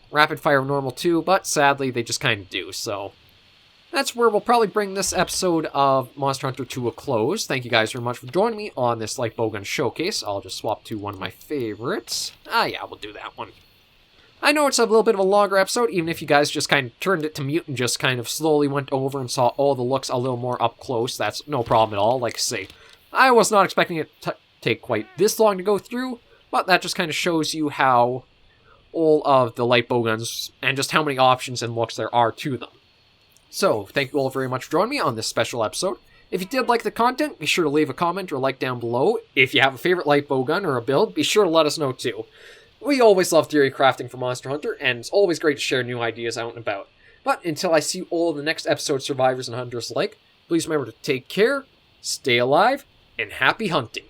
rapid fire normal 2, but sadly they just kind of do, so... That's where we'll probably bring this episode of Monster Hunter to a close. Thank you guys very much for joining me on this Light Bowgun showcase. I'll just swap to one of my favorites. Yeah, we'll do that one. I know it's a little bit of a longer episode, even if you guys just kind of turned it to mute and just kind of slowly went over and saw all the looks a little more up close. That's no problem at all. Like I say, I was not expecting it to take quite this long to go through, but that just kind of shows you how all of the Light Bowguns and just how many options and looks there are to them. So, thank you all very much for joining me on this special episode. If you did like the content, be sure to leave a comment or like down below. If you have a favorite light bowgun or a build, be sure to let us know too. We always love theory crafting for Monster Hunter, and it's always great to share new ideas out and about. But until I see you all in the next episode, survivors and hunters alike, please remember to take care, stay alive, and happy hunting.